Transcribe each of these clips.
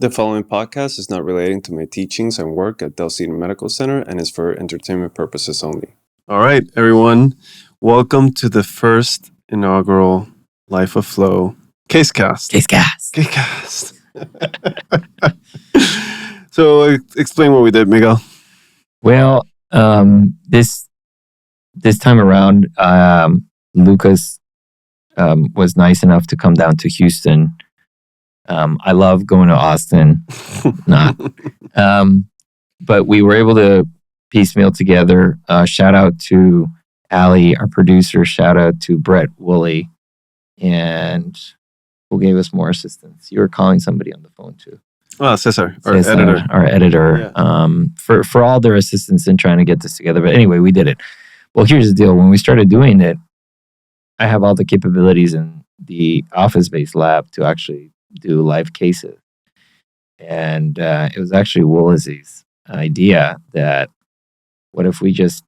The following podcast is not relating to my teachings and work at Del Cedar Medical Center and is for entertainment purposes only. All right, everyone. Welcome to the first inaugural Life of Flow Casecast. Casecast. So explain what we did, Miguel. Well, this time around, Lucas was nice enough to come down to Houston. I love going to Austin, but we were able to piecemeal together. Shout out to Allie, our producer. Shout out to Brett Woolley, and who gave us more assistance. You were calling somebody on the phone too. Cesar, our editor. Yeah. For all their assistance in trying to get this together. But anyway, we did it. Well, here's the deal. When we started doing it, I have all the capabilities in the office-based lab to actually do live cases. And it was actually Woolsey's idea that what if we just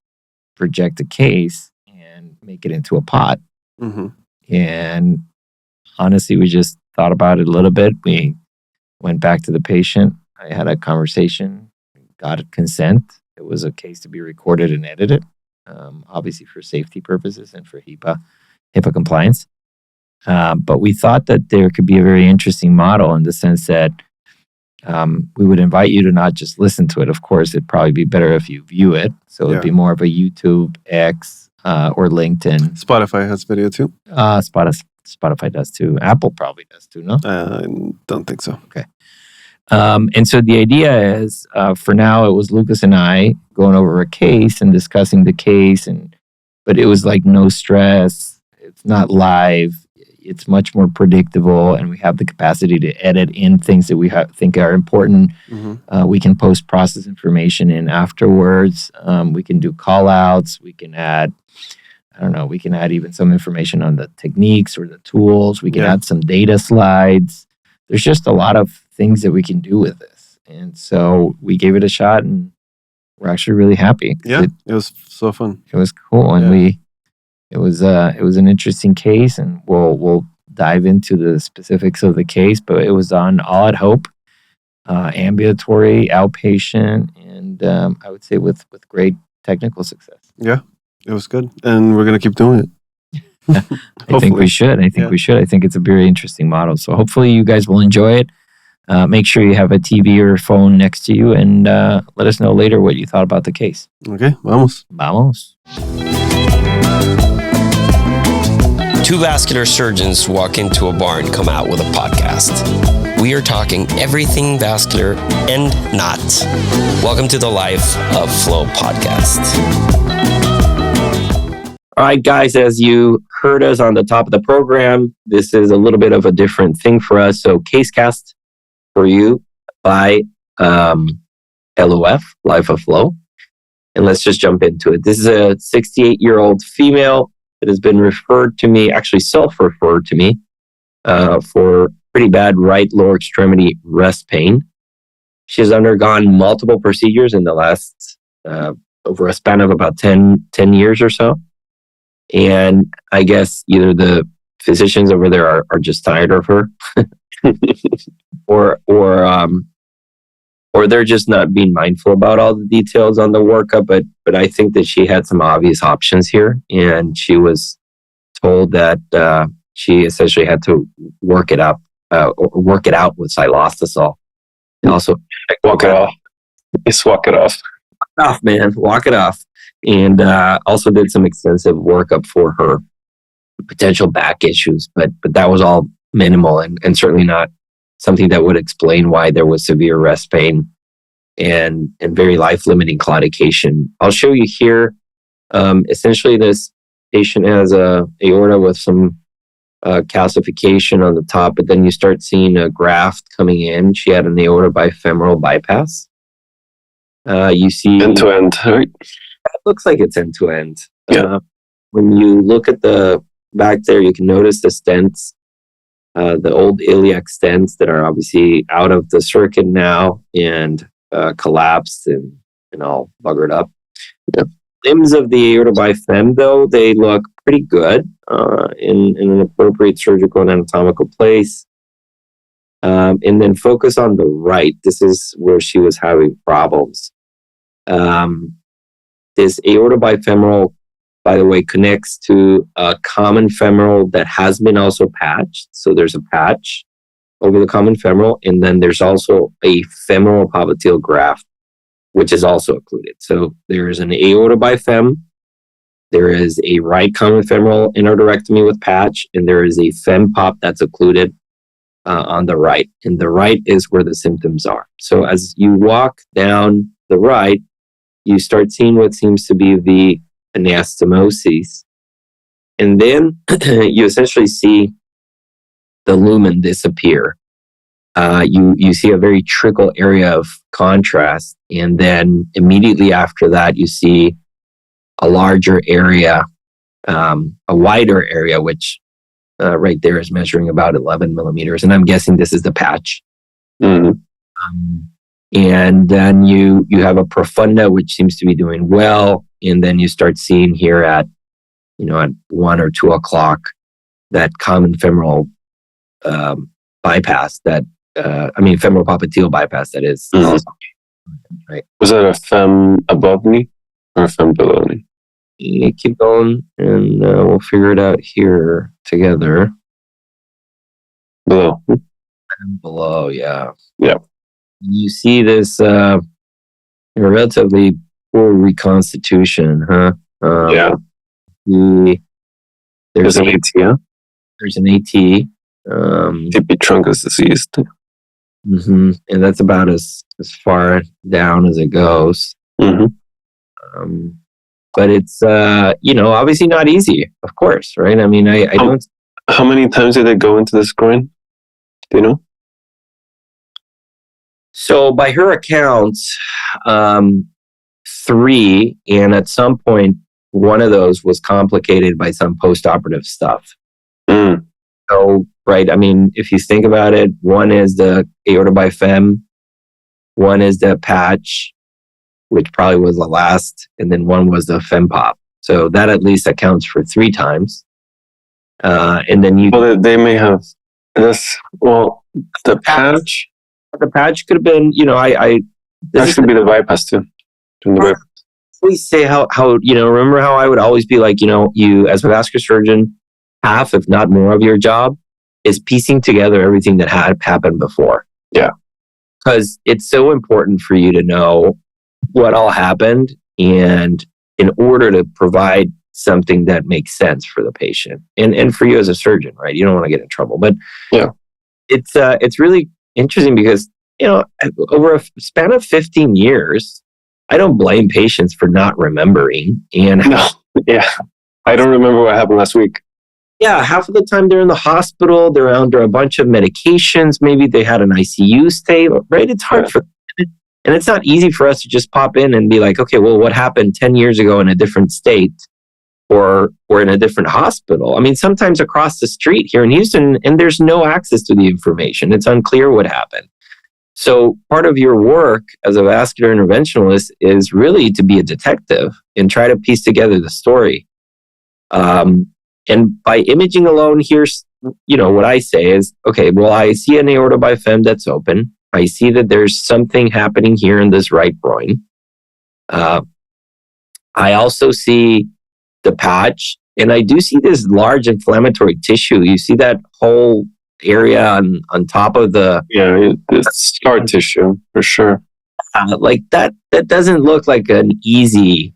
project a case and make it into a pot? Mm-hmm. And honestly, we just thought about it a little bit. We went back to the patient. I had a conversation, got consent. It was a case to be recorded and edited, obviously for safety purposes and for HIPAA compliance. But we thought that there could be a very interesting model in the sense that we would invite you to not just listen to it. Of course, it'd probably be better if you view it. So it'd be more of a YouTube, X, or LinkedIn. Spotify has video too. Spotify does too. Apple probably does too, no? I don't think so. Okay. And so the idea is, for now, it was Lucas and I going over a case and discussing the case, but it was like no stress. It's not live. It's much more predictable, and we have the capacity to edit in things that we think are important. Mm-hmm. We can post-process information in afterwards. We can do call-outs. We can add, we can add even some information on the techniques or the tools. We can add some data slides. There's just a lot of things that we can do with this. And so we gave it a shot, and we're actually really happy. Yeah, it was so fun. It was cool, and it was an interesting case, and we'll dive into the specifics of the case. But it was on All at Hope, ambulatory, outpatient, and I would say with great technical success. Yeah, it was good, and we're gonna keep doing it. I think we should. I think it's a very interesting model. So hopefully you guys will enjoy it. Make sure you have a TV or phone next to you, and let us know later what you thought about the case. Okay, vamos. Two vascular surgeons walk into a bar and come out with a podcast. We are talking everything vascular and not. Welcome to the Life of Flow podcast. All right, guys, as you heard us on the top of the program, this is a little bit of a different thing for us. So Casecast for you by LOF, Life of Flow. And let's just jump into it. This is a 68-year-old female that has been referred to me, actually self-referred to me, for pretty bad right lower extremity rest pain. She has undergone multiple procedures in the last, over a span of about 10 years or so. And I guess either the physicians over there are just tired of her, or they're just not being mindful about all the details on the workup. But I think that she had some obvious options here, and she was told that she essentially had to work it out with xylostazol. And also, walk it off. Just walk it off. Walk it off. And also did some extensive workup for her potential back issues, but that was all minimal and certainly not something that would explain why there was severe rest pain and very life-limiting claudication. I'll show you here. Essentially, this patient has a aorta with some calcification on the top, but then you start seeing a graft coming in. She had an aorta bifemoral bypass. You see end-to-end, right? It looks like it's end-to-end. Yeah. When you look at the back there, you can notice the stents, the old iliac stents that are obviously out of the circuit now and collapsed and all buggered up. The limbs of the aorta bifem, though, they look pretty good in an appropriate surgical and anatomical place. And then focus on the right. This is where she was having problems. This aorta bifemoral, by the way, connects to a common femoral that has been also patched. So there's a patch over the common femoral, and then there's also a femoral popliteal graft, which is also occluded. So there is an aorta bifem, there is a right common femoral endarterectomy with patch, and there is a fem pop that's occluded on the right. And the right is where the symptoms are. So as you walk down the right, you start seeing what seems to be the anastomosis. And then you essentially see the lumen disappear. You see a very trickle area of contrast. And then immediately after that, you see a larger area, a wider area, which right there is measuring about 11 millimeters. And I'm guessing this is the patch. Mm-hmm. And then you have a profunda, which seems to be doing well. And then you start seeing here at 1 or 2 o'clock, that common femoral bypass, femoral popliteal bypass, that is. Mhm. Right. Was that a fem above knee or a fem below knee? You keep going, and we'll figure it out here together. Below. And below, yeah. Yeah. You see this relatively poor reconstitution, huh? Yeah. There's There's an AT, yeah? There's an AT. TP truncus diseased. And that's about as far down as it goes. Mm-hmm. But it's, obviously not easy, of course, right? I mean, I don't... How many times did they go into the groin? Do you know? So by her accounts, 3, and at some point, one of those was complicated by some post-operative stuff. Mm. So, right, I mean, if you think about it, one is the aorta bifem, one is the patch, which probably was the last, and then one was the fem pop. So that at least accounts for 3 times. And then Well, they may have this. Well, the patch. The patch could have been, That should be the bypass too. Please say how remember how I would always be like, you as a vascular surgeon, half, if not more, of your job is piecing together everything that had happened before. Yeah. Because it's so important for you to know what all happened, and in order to provide something that makes sense for the patient and for you as a surgeon, right? You don't want to get in trouble. But yeah, it's really interesting because, over a span of 15 years, I don't blame patients for not remembering. And I don't remember what happened last week. Yeah, half of the time they're in the hospital, they're under a bunch of medications, maybe they had an ICU stay, right? It's hard for them. And it's not easy for us to just pop in and be like, okay, well, what happened 10 years ago in a different state or in a different hospital? I mean, sometimes across the street here in Houston, and there's no access to the information. It's unclear what happened. So part of your work as a vascular interventionalist is really to be a detective and try to piece together the story. And by imaging alone, here's, what I say is, okay, well, I see an aorta bifem that's open. I see that there's something happening here in this right groin. I also see the patch, and I do see this large inflammatory tissue. You see that whole area on top of the... Yeah, it's scar tissue, for sure. Like that doesn't look like an easy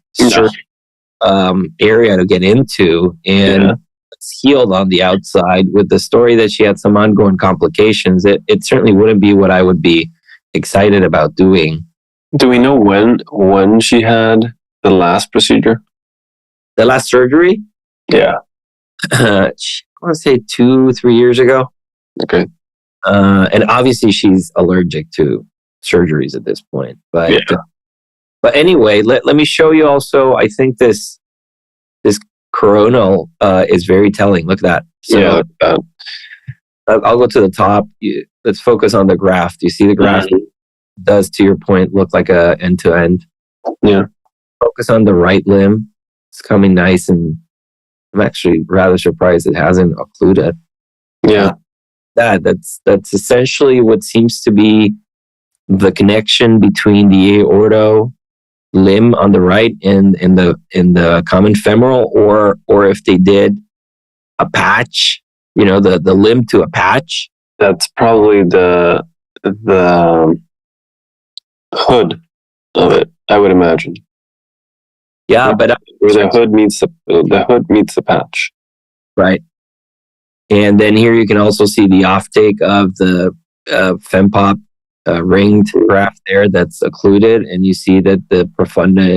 area to get into. And it's healed on the outside. With the story that she had some ongoing complications, it certainly wouldn't be what I would be excited about doing. Do we know when she had the last procedure? The last surgery? Yeah. I want to say 2-3 years ago. Okay. And obviously she's allergic to surgeries at this point. But anyway, let me show you also, I think this coronal is very telling. Look at that. So, look at that. I'll go to the top. Let's focus on the graft. You see the graft does, to your point, look like a end-to-end. Yeah. Focus on the right limb. It's coming nice, and I'm actually rather surprised it hasn't occluded. Yeah. That's essentially what seems to be the connection between the aorto limb on the right and in the common femoral, or if they did a patch, the limb to a patch. That's probably the hood of it, I would imagine. Yeah, but where the hood meets the patch. Right. And then here you can also see the offtake of the fempop ringed graft there that's occluded, and you see that the profunda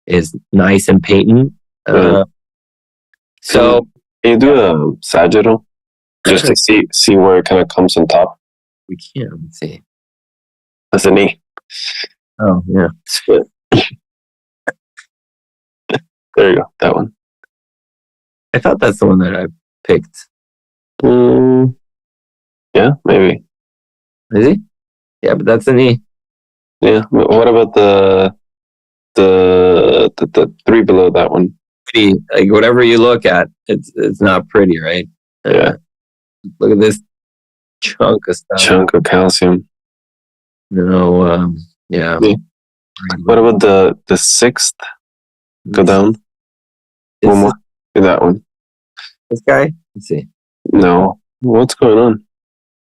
is nice and patent. So can you do a sagittal just to see where it kind of comes on top? We can. Let's see. That's a knee. Oh yeah. There you go. That one. I thought that's the one that I picked. Yeah, maybe. Is he? Yeah, but that's a knee. Yeah. What about the three below that one? Pretty, like whatever you look at, it's not pretty, right? Yeah. Look at this chunk of stuff. Chunk of calcium. No. Yeah. What about the sixth? Go down. One more. That one. This guy? Let's see. No. What's going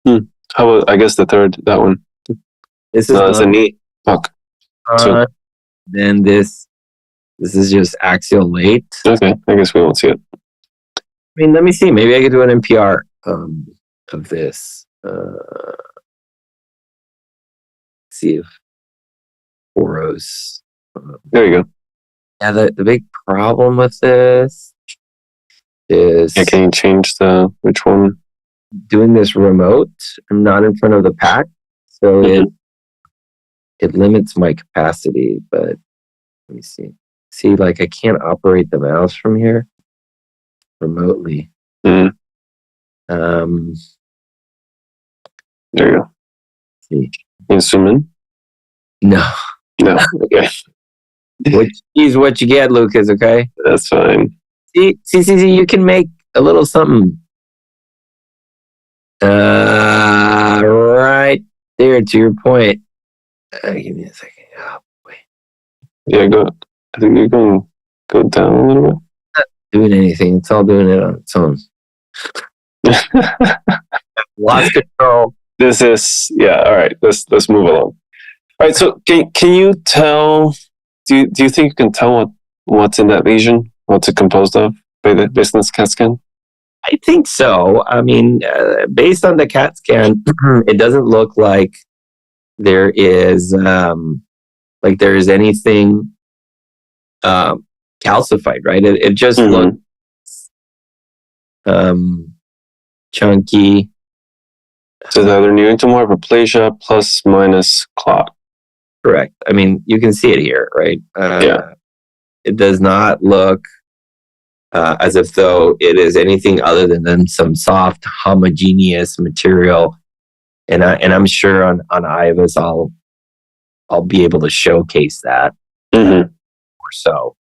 on? How about, I guess, the third, that one? This is that's a knee. Fuck. Then this is just axial late. Okay, I guess we won't see it. I mean, let me see. Maybe I could do an NPR of this. See if Boros. There you go. Yeah, the big problem with this is... Yeah, can you change which one? Doing this remote. I'm not in front of the pack, so it limits my capacity. But let me see. See, like I can't operate the mouse from here remotely. There you go. See. Can you zoom in? No. Okay. What you get, Lucas. Okay. That's fine. See. You can make a little something. Right there. To your point. Give me a second. Oh, wait. Yeah, go. I think you're going to go down a little bit. Not doing anything. It's all doing it on its own. Lost control. This is all right. Let's move along. All right. So can you tell? Do you think you can tell what's in that lesion? What's it composed of based on this CAT scan? I think so. I mean, based on the CAT scan, it doesn't look like there is anything calcified, right? It just looks chunky. So it's either new tumor hyperplasia plus minus clot. Correct. I mean, you can see it here, right? It does not look as if though it is anything other than some soft, homogeneous material. And I'm sure on IVUS I'll be able to showcase that or so.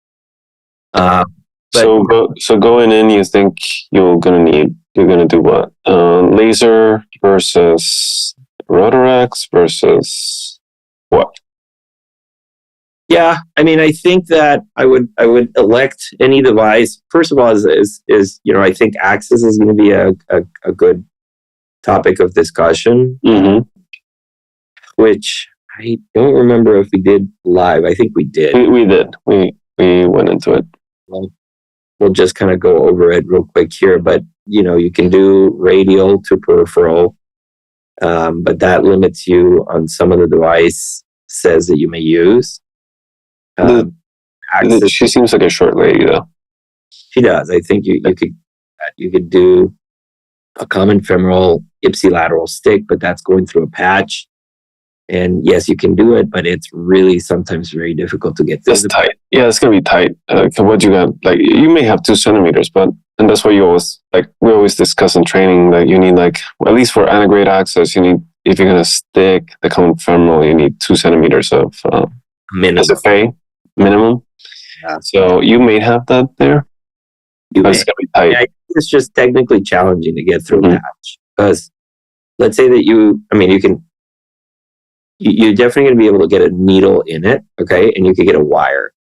So going in, you think you're gonna do what? Laser versus Rotarex versus what? Yeah, I mean, I think that I would elect any device. First of all, is I think Axis is going to be a good topic of discussion, which I don't remember if we did live. I think we did. We did. We went into it. Well, we'll just kind of go over it real quick here. But you can do radial to peripheral, but that limits you on some of the device says that you may use. She seems like a short lady, though. She does. I think you could do a common femoral ipsilateral stick, but that's going through a patch. And yes, you can do it, but it's really sometimes very difficult to get through. It's tight. Yeah, it's gonna be tight. What you got? Like you may have 2 centimeters, and that's why we always discuss in training that you need at least for antegrade access, you need, if you're gonna stick the common femoral, you need 2 centimeters of SFA minimum. Yeah. So you may have that there. It's gonna be tight. Yeah, it's just technically challenging to get through a patch because let's say that you're definitely going to be able to get a needle in it, okay? And you could get a wire.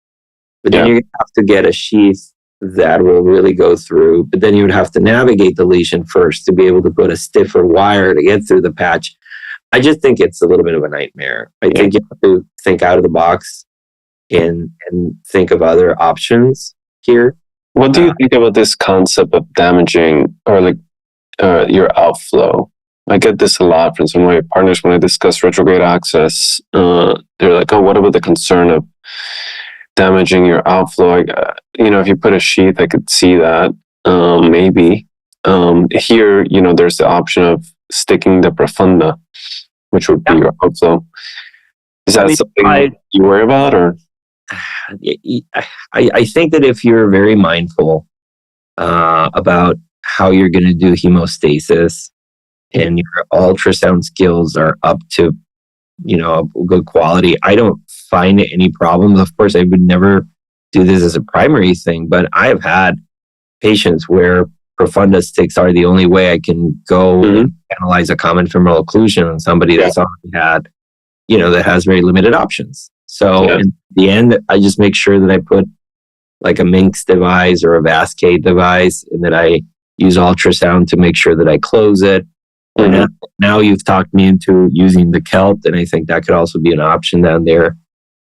But then you're going to have to get a sheath that will really go through. But then you would have to navigate the lesion first to be able to put a stiffer wire to get through the patch. I just think it's a little bit of a nightmare. I think you have to think out of the box and think of other options here. What do you think about this concept of damaging or like your outflow? I get this a lot from some of my partners when I discuss retrograde access. They're like, "Oh, what about the concern of damaging your outflow?" If you put a sheath, I could see that maybe. Here, there's the option of sticking the profunda, which would be your outflow. Is that something you worry about, or? I think that if you're very mindful about how you're going to do hemostasis and your ultrasound skills are up to, good quality, I don't find any problems. Of course, I would never do this as a primary thing, but I've had patients where profunda sticks are the only way I can go and analyze a common femoral occlusion on somebody that's already had, that has very limited options. So in the end, I just make sure that I put like a Minx device or a Vascade device, and that I use ultrasound to make sure that I close it. Now you've talked me into using the Kelt, and I think that could also be an option down there.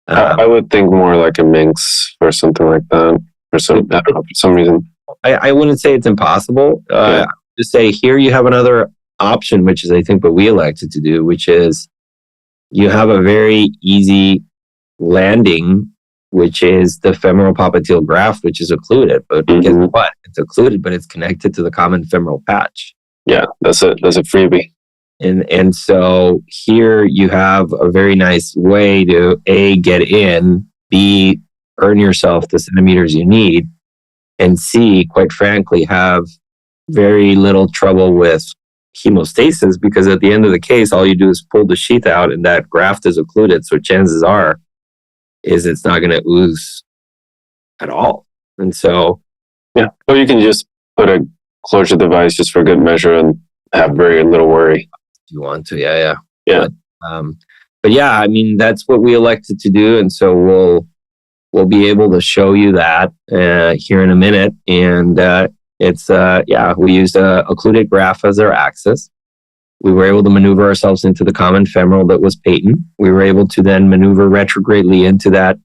I would think more like a Minx or something like that, for some reason. I wouldn't say it's impossible. Just say here you have another option, which is I think what we elected to do, which is you have a very easy landing, which is the femoral popliteal graft, which is occluded. But guess what? It's occluded, but it's connected to the common femoral patch. Yeah, that's a freebie. And so here you have a very nice way to A, get in, B, earn yourself the centimeters you need, and C, quite frankly, have very little trouble with hemostasis, because at the end of the case, all you do is pull the sheath out and that graft is occluded. So chances are is it's not going to ooze at all. And so, or you can just put a closure device just for good measure and have very little worry. If you want to, But yeah, I mean, that's what we elected to do, and so we'll be able to show you that here in a minute. And we used a occluded graft as our axis. We were able to maneuver ourselves into the common femoral that was patent. We were able to then maneuver retrogradely into that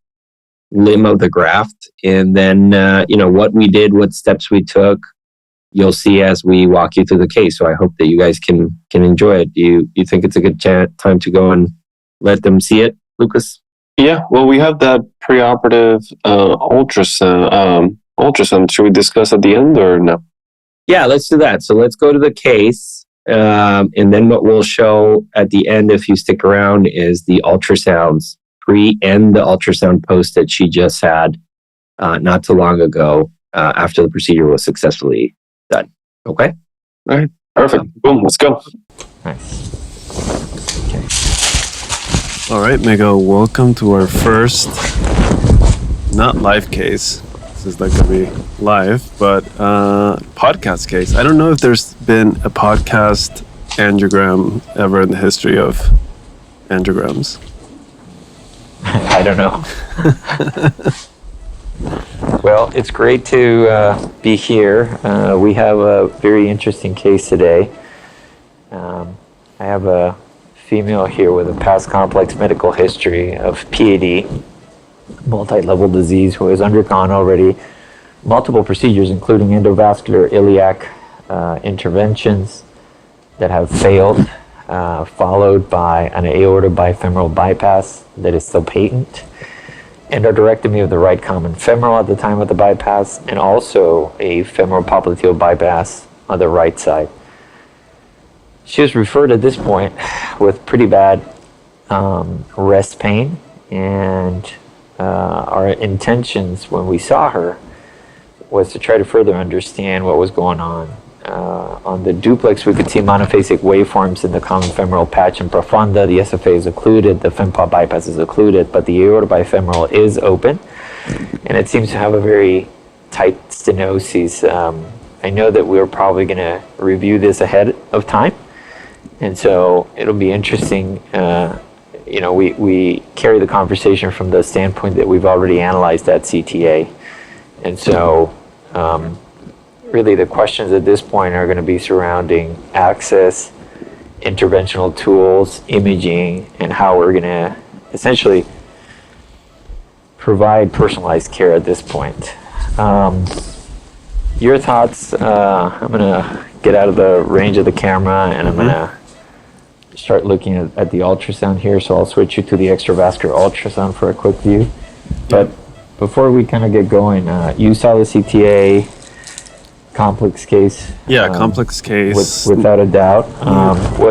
limb of the graft. And then, what we did, what steps we took, you'll see as we walk you through the case. So I hope that you guys can enjoy it. Do you think it's a good time to go and let them see it, Lucas? Yeah, well, we have that pre-operative ultrasound. Should we discuss at the end or no? Yeah, let's do that. So let's go to the case. And then what we'll show at the end, if you stick around, is the ultrasounds pre and the ultrasound post that she just had not too long ago after the procedure was successfully done. Okay? All right. Perfect. Boom. Let's go. Nice. All right, Miguel, welcome to our first, not live case. This is not going to be live, but podcast case. I don't know if there's been a podcast angiogram ever in the history of angiograms. I don't know. Well, it's great to be here. We have a very interesting case today. I have a female here with a past complex medical history of PAD, multi-level disease, who has undergone already multiple procedures, including endovascular iliac interventions that have failed, followed by an aorta bifemoral bypass that is still patent, endarterectomy of the right common femoral at the time of the bypass, and also a femoral popliteal bypass on the right side. She was referred at this point with pretty bad rest pain, and our intentions when we saw her was to try to further understand what was going on. On the duplex, we could see monophasic waveforms in the common femoral patch and profunda. The SFA is occluded, the fempop bypass is occluded, but the aorta bifemoral is open, and it seems to have a very tight stenosis. I know that we're probably going to review this ahead of time, And so it'll be interesting. We carry the conversation from the standpoint that we've already analyzed that CTA. And so really the questions at this point are going to be surrounding access, interventional tools, imaging, and how we're going to essentially provide personalized care at this point. Your thoughts? I'm going to get out of the range of the camera, and I'm going to start looking at the ultrasound here. So I'll switch you to the extravascular ultrasound for a quick view. But before we kind of get going, you saw the CTA, complex case. Yeah, complex case. Without a doubt.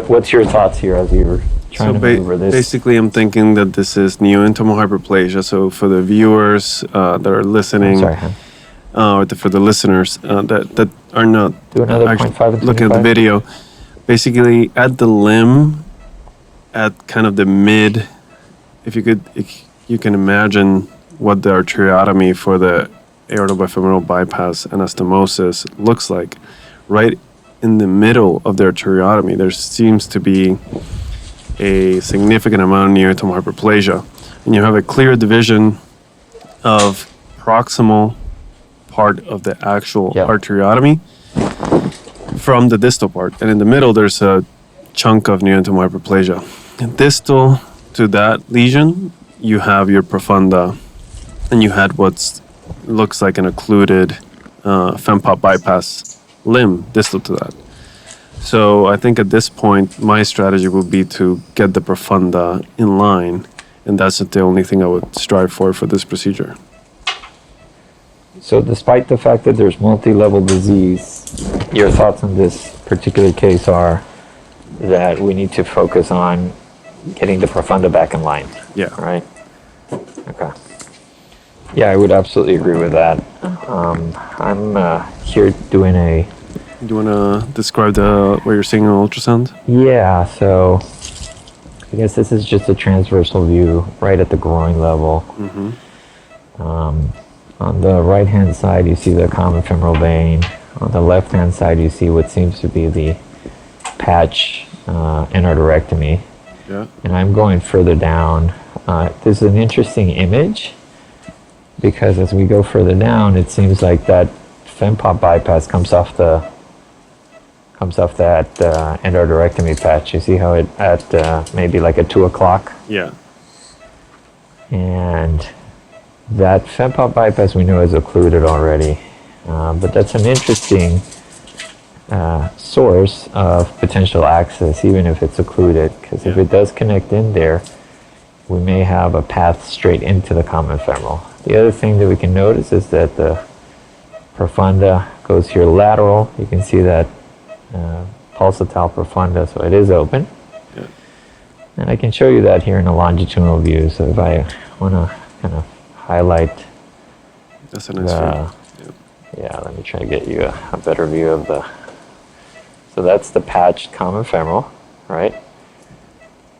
What's your thoughts here as you're trying to maneuver this? Basically, I'm thinking that this is neointimal hyperplasia. So for the viewers that are listening, for the listeners that are not actually looking at the video, basically at the limb, at kind of the mid, if you can imagine what the arteriotomy for the aortobifemoral bypass anastomosis looks like. Right in the middle of the arteriotomy, there seems to be a significant amount of neointimal hyperplasia, and you have a clear division of proximal part of the actual arteriotomy from the distal part, and in the middle there's a chunk of neointimal hyperplasia. Distal to that lesion, you have your profunda, and you had what looks like an occluded fempop bypass limb distal to that. So I think at this point, my strategy would be to get the profunda in line, and that's the only thing I would strive for this procedure. So despite the fact that there's multi-level disease, your thoughts on this particular case are that we need to focus on getting the profunda back in line. Yeah. Right? Okay. Yeah, I would absolutely agree with that. I'm here doing a... Do you want to describe what you're seeing on ultrasound? Yeah, so I guess this is just a transversal view right at the groin level. On the right-hand side, you see the common femoral vein. On the left-hand side, you see what seems to be the patch in atherectomy. Yeah. And I'm going further down. This is an interesting image because as we go further down, it seems like that fempop bypass comes off that endarterectomy patch. You see how it at maybe like at 2 o'clock? Yeah. And that fempop bypass we know is occluded already. But that's an interesting source of potential access, even if it's occluded, because if it does connect in there, we may have a path straight into the common femoral. The other thing that we can notice is that the profunda goes here lateral. You can see that pulsatile profunda, so it is open. Yeah. And I can show you that here in a longitudinal view. So if I want to kind of highlight, that's a nice view. Yeah, let me try to get you a better view of the. So that's the patched common femoral, right?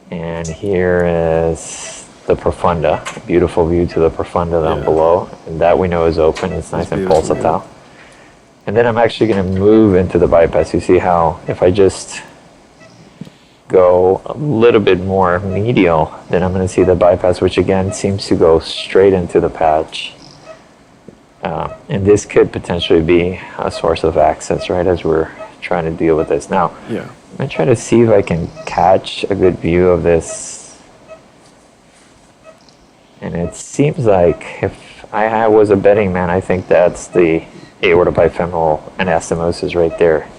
And here is the profunda. Beautiful view to the profunda down below, and that we know is open. It's nice and pulsatile. And then I'm actually going to move into the bypass. You see how if I just go a little bit more medial, then I'm going to see the bypass, which again seems to go straight into the patch. And this could potentially be a source of access, right, as we're trying to deal with this. Now, I'm going to try to see if I can catch a good view of this. And it seems like if I was a betting man, I think that's the aortobifemoral anastomosis right there.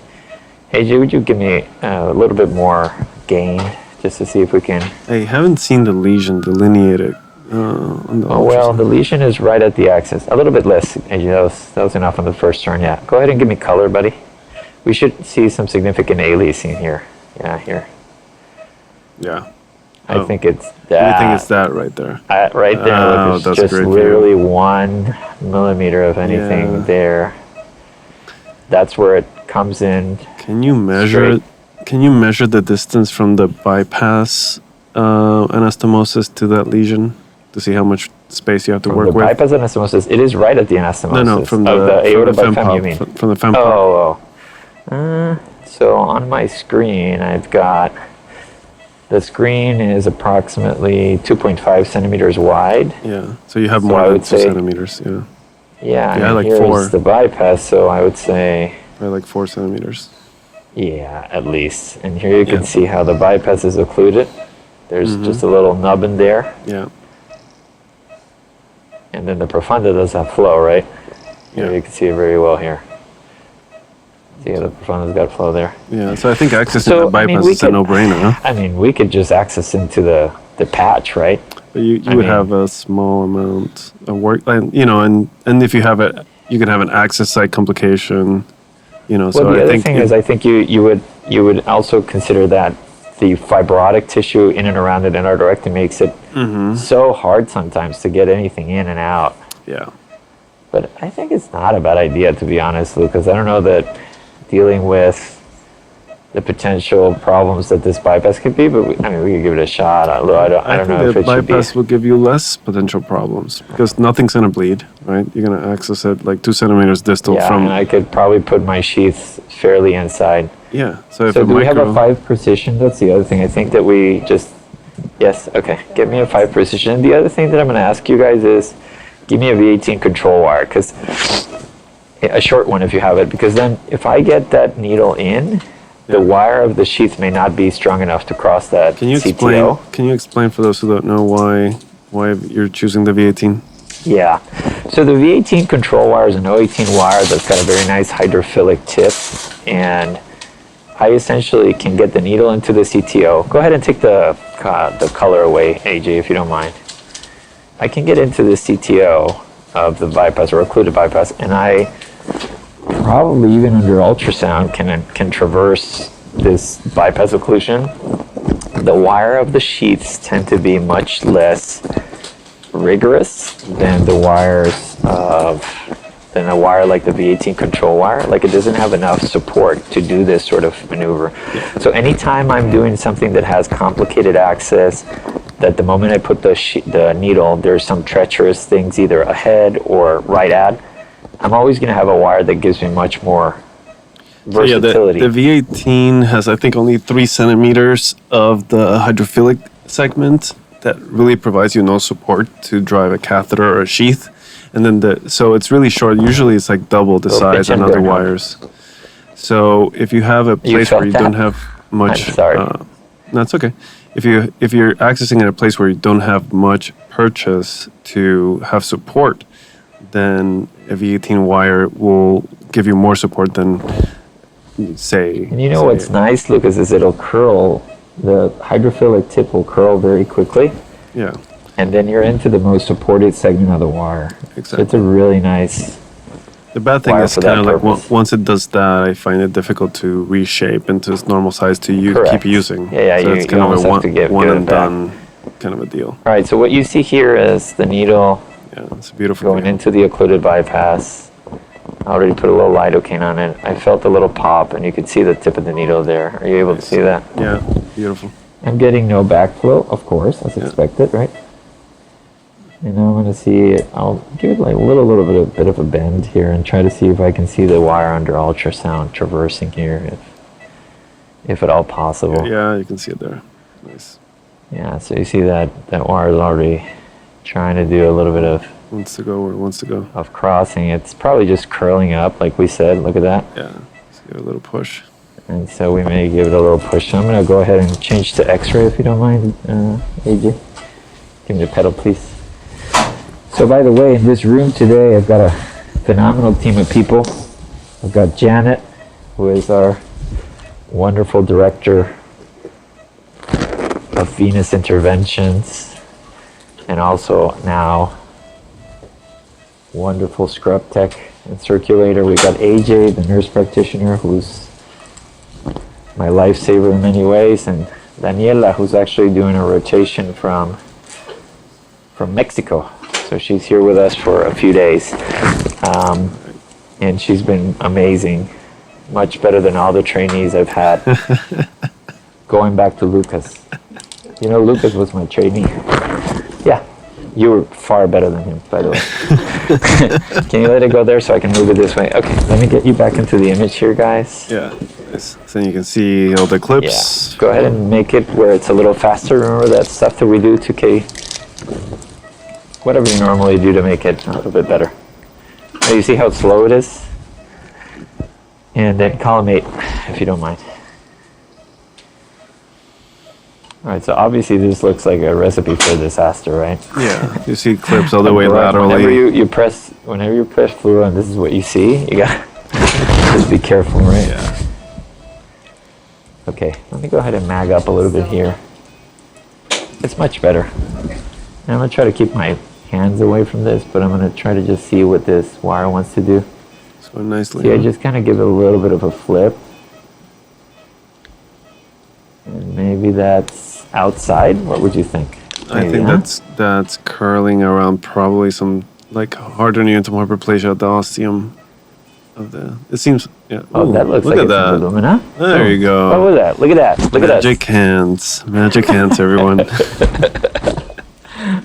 Hey, Jay, would you give me a little bit more gain just to see if we can... I haven't seen the lesion delineated. On the well, the lesion is right at the axis. A little bit less. That was enough on the first turn, yeah. Go ahead and give me color, buddy. We should see some significant A-leasing here. Yeah, here. Yeah. I think it's that. I think it's that right there. Right there. Look, it's just literally 1 millimeter of anything there. That's where it comes in. Can you measure it? Can you measure the distance from the bypass anastomosis to that lesion to see how much space you have to work with? The bypass anastomosis, it is right at the anastomosis. No, from the aorta bifem, you mean? From the fempop. So on my screen, I've got, the screen is approximately 2.5 centimeters wide. Yeah. So you have So more I than would 2 say- centimeters. Yeah. Yeah, Yeah, and like here's 4. the bypass, so I would say, Probably like 4 centimeters. yeah, at least. And here you can Yeah. see how the bypass is occluded. There's just a little nub in there. Yeah. And then the profunda does have flow, right? Yeah. You can see it very well here. See how the profunda's got flow there. Yeah. So I think accessing So, the I mean, bypass we is a could- no-brainer, huh? I mean, we could just access into the patch, right? But you I would mean- have a small amount of work, and and if you have it, you can have an access site complication. Well, so the I other think thing is, I think you would also consider that the fibrotic tissue in and around it in arterectomy makes it so hard sometimes to get anything in and out. yeah. But I think it's not a bad idea, to be honest, Lucas. I don't know that dealing with the potential problems that this bypass could be, but we could give it a shot. I don't know if think it the should be. bypass will give you less potential problems because nothing's gonna bleed, right? You're gonna access it like 2 centimeters distal Yeah, from. and I could probably put my sheath fairly inside. Yeah. So if So a do we have micro, a 5 precision? That's the other thing. I think that we just, yes, okay. Give me a 5 precision. The other thing that I'm going to ask you guys is, give me a V18 control wire, because a short one if you have it, because then if I get that needle in, the wire of the sheath may not be strong enough to cross that can you CTO. explain? Can you explain for those who don't know why you're choosing the V18? Yeah. So the V18 control wire is an 018 wire that's got a very nice hydrophilic tip, and I essentially can get the needle into the CTO. Go ahead and take the color away, AJ, if you don't mind. I can get into the CTO of the bypass or occluded bypass, and I probably even under ultrasound can traverse this bypass occlusion. The wire of the sheaths tend to be much less rigorous than the wires than a wire like the V18 control wire. Like, it doesn't have enough support to do this sort of maneuver. So anytime I'm doing something that has complicated access, that the moment I put the needle, there's some treacherous things either ahead or right at, I'm always going to have a wire that gives me much more versatility. The V18 has, I think, only 3 centimeters of the hydrophilic segment that really provides you no support to drive a catheter or a sheath. And then so it's really short. Usually it's like double the size on other wires. So if you have a place where you don't have much, I'm sorry. no, it's okay. If you're accessing in a place where you don't have much purchase to have support, then a V18 wire will give you more support than, say. And you know what's nice, Lucas, is it'll curl. The hydrophilic tip will curl very quickly. Yeah. And then you're into the most supported segment of the wire. Exactly. So it's a really nice. The bad thing wire is for kind that of like purpose. once it does that, I find it difficult to reshape into its normal size to Correct. keep using. Yeah, so you- it's you kind of almost a have to give one it and back. done kind of a deal. All right, so what you see here is the needle Yeah, it's a beautiful going deal. into the occluded bypass. I already put a little lidocaine on it. I felt a little pop, and you could see the tip of the needle there. Are you able to see that? Yeah, beautiful. I'm getting no backflow, of course, as expected, right? And now I'm going to see, I'll give it like a little bit of a bend here and try to see if I can see the wire under ultrasound traversing here, if at all possible. Yeah, you can see it there. Nice. Yeah, so you see that wire is already trying to do a little bit Wants to go where it wants to go. of crossing. It's probably just curling up, like we said. Look at that. Yeah, just give it a little push. And so we may give it a little push. So I'm going to go ahead and change to X-ray if you don't mind, AJ. Give me the pedal, please. So by the way, in this room today, I've got a phenomenal team of people. I've got Janet, who is our wonderful director of venous interventions, and also now wonderful scrub tech and circulator. We've got AJ, the nurse practitioner, who's my lifesaver in many ways, and Daniela, who's actually doing a rotation from Mexico. So she's here with us for a few days, and she's been amazing, much better than all the trainees I've had. Going back to Lucas. You know, Lucas was my trainee. Yeah, you were far better than him, by the way. Can you let it go there so I can move it this way? Okay, let me get you back into the image here, guys. Yeah. Nice. So you can see all the clips. Yeah. Go ahead and make it where it's a little faster. Remember that stuff that we do to whatever you normally do to make it a little bit better. Now you see how slow it is? And then column 8, if you don't mind. All right, so obviously this looks like a recipe for disaster, right? Yeah, you see clips all the way laterally. Whenever you press fluid and this is what you see, you got just be careful, right? Yeah. Okay, let me go ahead and mag up a little bit here. It's much better. And I'm gonna try to keep my hands away from this, but I'm gonna try to just see what this wire wants to do. So nicely. See, I just kind of give it a little bit of a flip. And maybe that's outside. What would you think? I think that's curling around probably some like hardening into hyperplasia of the ostium of the. It seems. Yeah. Oh, Ooh, that looks look like at it's that. alumina. There you go. What was that? Look at that. Look at that. Magic hands, everyone.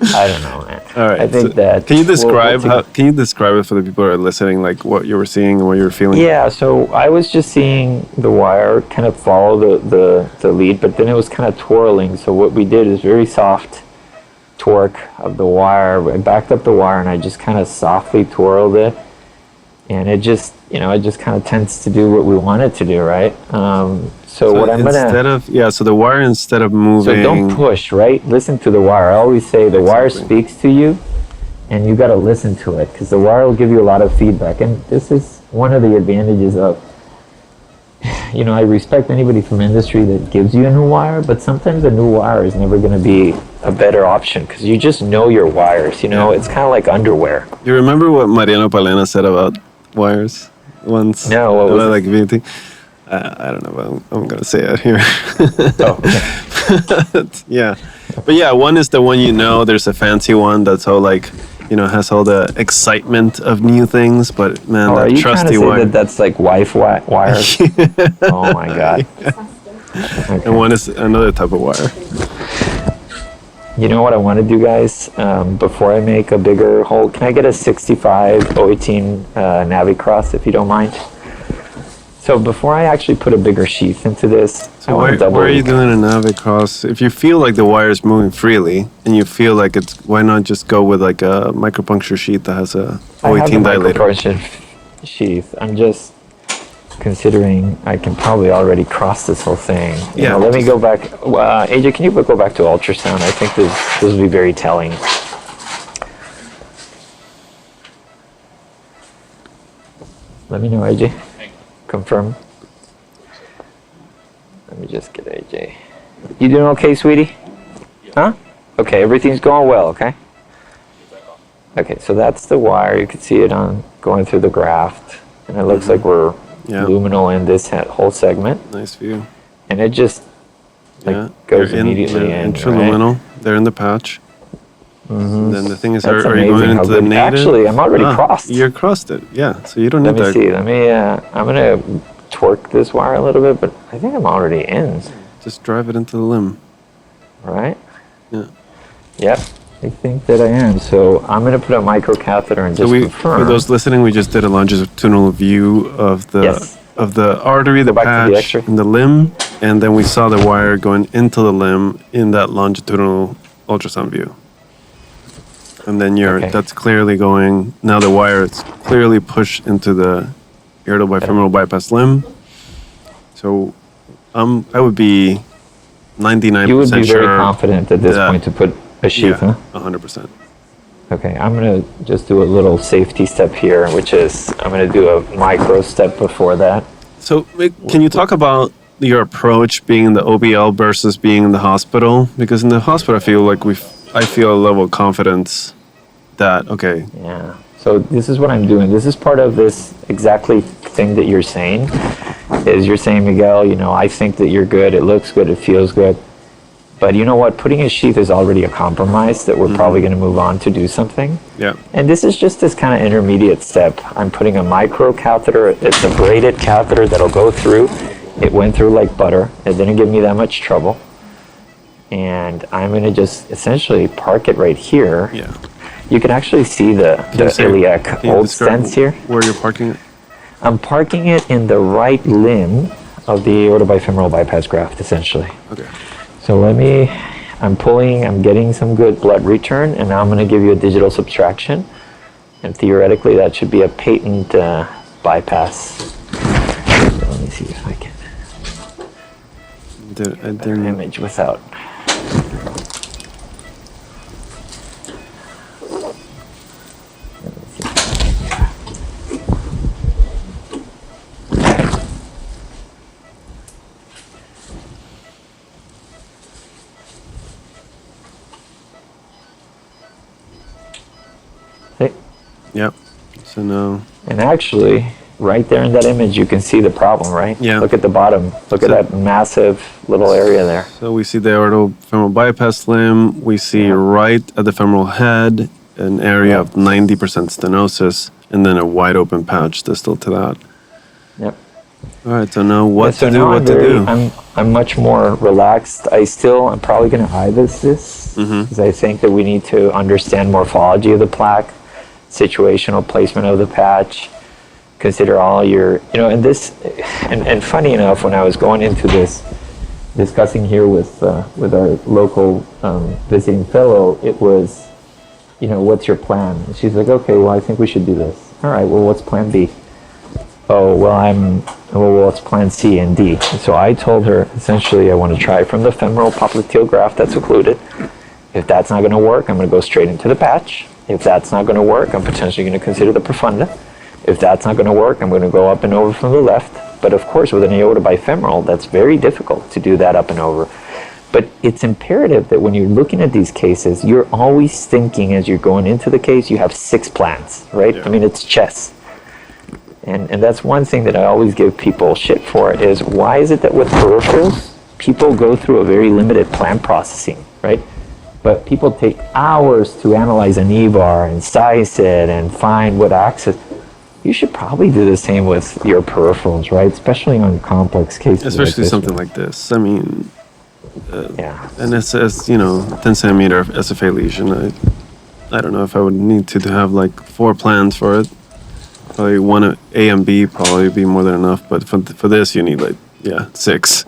I don't know, man. All right. I think that. Can you describe Can you describe it for the people who are listening, like what you were seeing and what you were feeling? Yeah. So I was just seeing the wire kind of follow the lead, but then it was kind of twirling. So what we did is very soft torque of the wire. I backed up the wire and I just kind of softly twirled it, and it just kind of tends to do what we want it to do, right? So what I'm gonna so the wire, instead of moving, so don't push, right? Listen to the wire. I always say the wire speaks to you, and you got to listen to it because the wire will give you a lot of feedback. And this is one of the advantages of, I respect anybody from industry that gives you a new wire, but sometimes a new wire is never going to be a better option because you just know your wires. It's kind of like underwear. You remember what Mariano Palena said about wires once? No, what was like VT? I don't know, but I'm going to say it here. Oh, okay. Yeah. But yeah, one is the one there's a fancy one that's all like, has all the excitement of new things, but man, that trusty wire. That's like wife wires? Oh my God. Okay. And one is another type of wire. You know what I want to do, guys? Before I make a bigger hole, can I get a 65 018 Navicross, if you don't mind? So before I actually put a bigger sheath into this, so why are you doing a Navicross? If you feel like the wire is moving freely and you feel like why not just go with like a micropuncture sheath that has a 018 dilator? Micropuncture sheath. I'm just considering I can probably already cross this whole thing. Let me go back. AJ, can you go back to ultrasound? I think this will be very telling. Let me know, AJ. Confirm. Let me just get AJ. You doing okay, sweetie? Huh? Okay, everything's going well, okay? Okay, so that's the wire. You can see it going through the graft. And it looks like we're luminal in this whole segment. Nice view. And it just goes immediately in. Intraluminal. Right? They're in the patch. Mm-hmm. Then the thing is, are you going into the native? Actually, I'm already crossed. You're crossed it, yeah. So you don't need that. Let me see. I'm going to torque this wire a little bit, but I think I'm already in. Just drive it into the limb. Right? Yeah. Yep. I think that I am. So I'm going to put a microcatheter and just confirm. For those listening, we just did a longitudinal view of the artery, the patch, and the limb, and then we saw the wire going into the limb in that longitudinal ultrasound view. And then that's clearly going, now the wire is clearly pushed into the aortal bifemoral bypass limb. So I would be 99% sure. You would be very confident at this point to put a sheath, huh? 100%. Okay, I'm going to just do a little safety step here, which is I'm going to do a micro step before that. So can you talk about your approach being in the OBL versus being in the hospital? Because in the hospital, I feel a level of confidence that, okay. Yeah. So this is what I'm doing. This is part of this exactly thing that you're saying. Is you're saying, Miguel, I think that you're good. It looks good. It feels good. But you know what? Putting a sheath is already a compromise that we're probably going to move on to do something. Yeah. And this is just this kind of intermediate step. I'm putting a micro catheter. It's a braided catheter that'll go through. It went through like butter. It didn't give me that much trouble. And I'm going to just essentially park it right here. Yeah. You can actually see the iliac old stents here. Where you're parking it? I'm parking it in the right limb of the aortobifemoral bypass graft, essentially. Okay. So I'm getting some good blood return, and now I'm going to give you a digital subtraction. And theoretically, that should be a patent bypass. So let me see if I can better image without. See? Yep. So now. And actually, right there in that image, you can see the problem, right? Yeah. Look at the bottom. Look at that massive little area there. So we see the aortofemoral bypass limb. We see right at the femoral head an area of 90% stenosis, and then a wide open patch distal to that. Yep. All right. So now what So to do? now What to do? I'm much more relaxed. I'm probably going to IVUS this because I think that we need to understand morphology of the plaque, situational placement of the patch, consider all your, and this, and funny enough, when I was going into this, discussing here with our local visiting fellow, it was, what's your plan? And she's like, okay, well, I think we should do this. All right, well, what's plan B? Oh, well, what's plan C and D? And so I told her, essentially, I want to try from the femoral popliteal graft that's occluded. If that's not going to work, I'm going to go straight into the patch. If that's not going to work, I'm potentially going to consider the profunda. If that's not going to work, I'm going to go up and over from the left. But of course, with an aorta bifemoral, that's very difficult to do that up and over. But it's imperative that when you're looking at these cases, you're always thinking as you're going into the case, you have 6 plans, right? Yeah. I mean, it's chess. And that's one thing that I always give people shit for is why is it that with peripherals, people go through a very limited plan processing, right? But people take hours to analyze an EVAR and size it and find what axis. You should probably do the same with your peripherals, right? Especially on complex cases. Especially like something like this. I mean, yeah. and it's 10 centimeter SFA lesion. I don't know if I would need to have like 4 plans for it. Probably one A and B probably be more than enough. But for this, you need 6.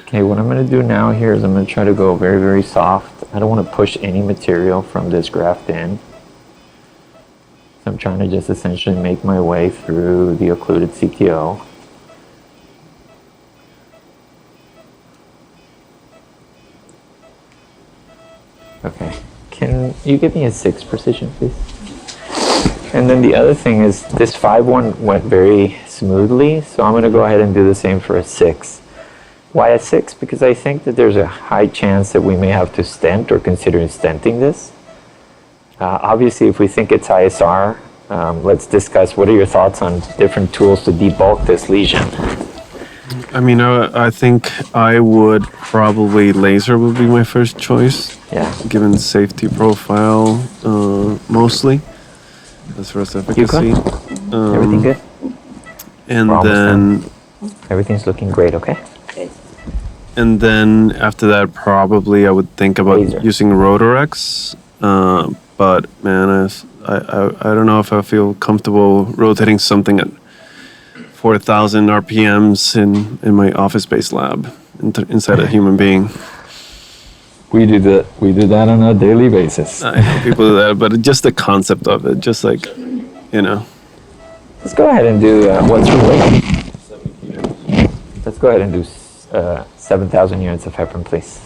Okay, what I'm going to do now here is I'm going to try to go very, very soft. I don't want to push any material from this graft in. So I'm trying to just essentially make my way through the occluded CTO. Okay, can you give me a 6 precision, please? And then the other thing is this 5-1 went very smoothly, so I'm going to go ahead and do the same for a 6. Why a 6? Because I think that there's a high chance that we may have to stent or consider stenting this. Obviously, if we think it's ISR, let's discuss what are your thoughts on different tools to debulk this lesion. I mean, I think I would probably laser would be my first choice. Yeah. Given safety profile, mostly. As far as efficacy. Everything good? And We're then. Everything's looking great, okay? And then after that, probably I would think about Laser. using Rotorex. But man, I don't know if I feel comfortable rotating something at 4,000 RPMs in my office-based lab inside a human being. We do that on a daily basis. I know people do that, but just the concept of it, just like, Let's go ahead and do what's your weight? Let's go ahead and do 7,000 units of heparin, please.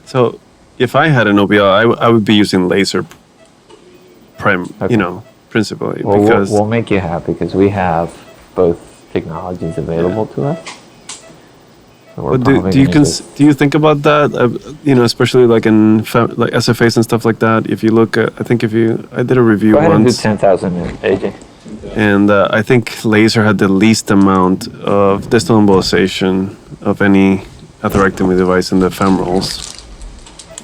So if I had an OBL, I would be using laser principally because We'll make you happy because we have both technologies available to us. So we're But probably do you gonna just- do you think about that? Especially like in like SFAs and stuff like that. If you look at, I did a review Go ahead and do once, 10,000, AJ. and I think laser had the least amount of distal embolization of any atherectomy device in the femorals.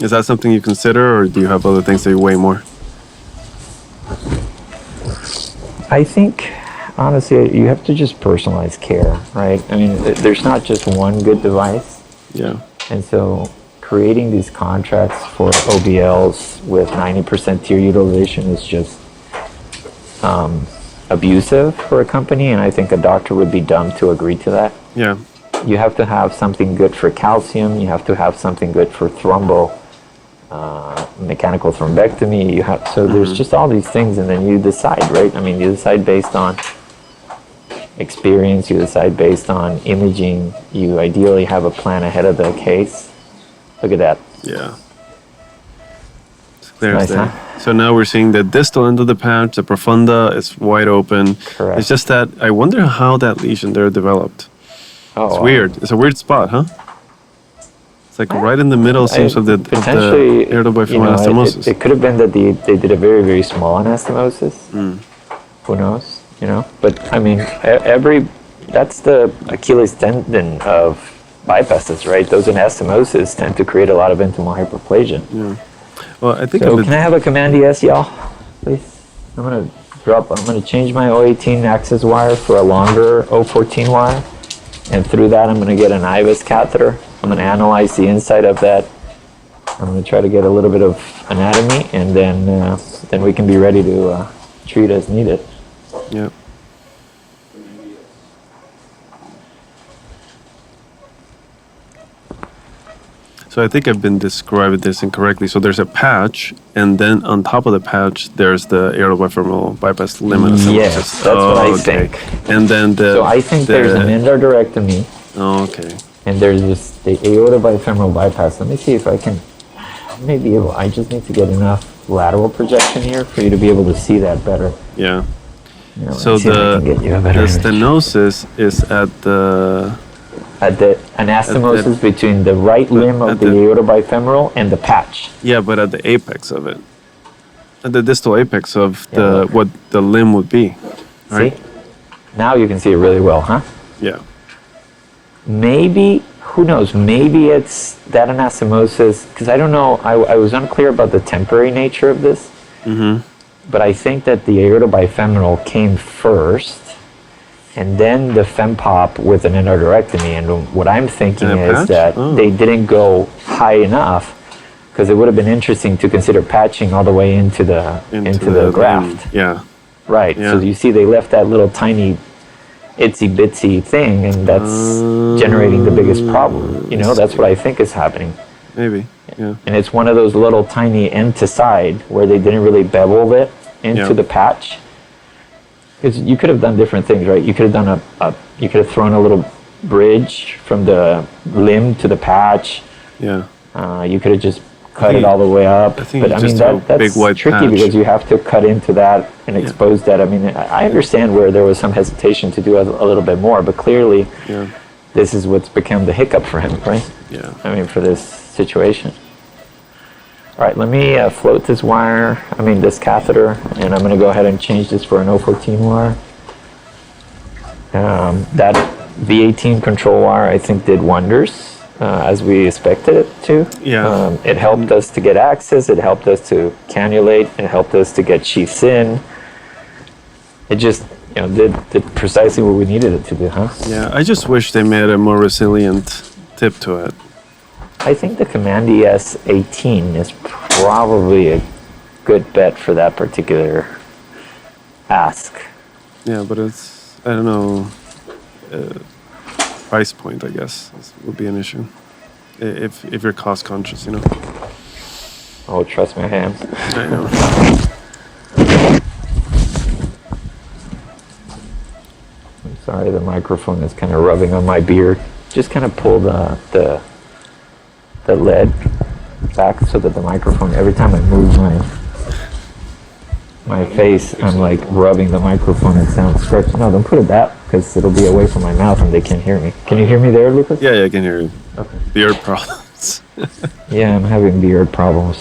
Is that something you consider, or do you have other things that you weigh more? I think, honestly, you have to just personalize care, right? I mean, there's not just one good device. Yeah. And so creating these contracts for OBLs with 90% tier utilization is just, abusive for a company, and I think a doctor would be dumb to agree to that. Yeah. You have to have something good for calcium. You have to have something good for mechanical thrombectomy. You have there's just all these things, and then you decide, right? I mean, you decide based on experience. You decide based on imaging. You ideally have a plan ahead of the case. Look at that. Yeah. It's clear as Nice, day. huh? So now we're seeing the distal end of the patch, the profunda is wide open. Correct. It's just that I wonder how that lesion there developed. Oh, It's weird. It's a weird spot, huh? It's like right in the middle, seems, of the potentially aortobiofemoral anastomosis. It could have been that they did a very, very small anastomosis. Who knows? But I mean, that's the Achilles tendon of bypasses, right? Those anastomoses tend to create a lot of intimal hyperplasia. Yeah. Well, I think So can I have a command ES, y'all, please? I'm gonna change my 018 access wire for a longer 014 wire, and through that I'm gonna get an IVUS catheter. I'm gonna analyze the inside of that. I'm gonna try to get a little bit of anatomy, and then we can be ready to treat as needed. Yeah. So I think I've been describing this incorrectly. So there's a patch, and then on top of the patch, there's the aortobiofemoral bypass limb anastomosis. Yes, that's what I think. And then So I think there's an endarterectomy, Oh, okay. and there's the aortobiofemoral bypass. Let me see if I can. I just need to get enough lateral projection here for you to be able to see that better. Yeah. Let So me see if I can get you a better the image. stenosis is at the At the anastomosis between the right limb of at the the- aortobiofemoral and the patch. but at the apex of it, at the distal apex of Yeah, look. what the limb would be. Right. See? Now you can see it really well, huh? Yeah. Maybe, who knows, maybe it's that anastomosis, because I don't know, I was unclear about the temporary nature of this, but I think that the aortobiofemoral came first, and then the fempop with an endarterectomy, and what I'm thinking And a is patch? that Oh. they didn't go high enough, because it would have been interesting to consider patching all the way into the graft. limb. Yeah. Right, so Yeah. you see they left that little tiny itsy bitsy thing, and that's generating the biggest problem. That's what I think is happening. Maybe. Yeah. And it's one of those little tiny end to side where they didn't really bevel it into Yeah. the patch. Because you could have done different things, right? You could have done you could have thrown a little bridge from the limb to the patch. Yeah. You could have just cut think- it all the way up. I think But you I just mean, throw a that's big white tricky patch. because you have to cut into that and expose that. I mean, I understand where there was some hesitation to do a little bit more, but clearly Yeah. this is what's become the hiccup for him, right? Yeah. I mean, for this situation. All right, let me float this catheter, and I'm going to go ahead and change this for an 014 wire. That V18 control wire, I think, did wonders, as we expected it to. Yeah. It helped us to get access, it helped us to cannulate, it helped us to get sheaths in. It just, did precisely what we needed it to do, huh? Yeah. I just wish they made a more resilient tip to it. I think the Command ES 18 is probably a good bet for that particular ask. Yeah, but it's, I don't know, price point, I guess, would be an issue. If you're cost conscious, Oh, trust my hands. I know. I'm sorry, the microphone is kind of rubbing on my beard. Just kind of pull the lead back so that the microphone, every time I move my face, I'm like rubbing the microphone and sounds scratchy. No, don't put it back because it'll be away from my mouth and they can't hear me. Can you hear me there, Lucas? Yeah, I can hear you. Okay. Beard problems. Yeah, I'm having beard problems.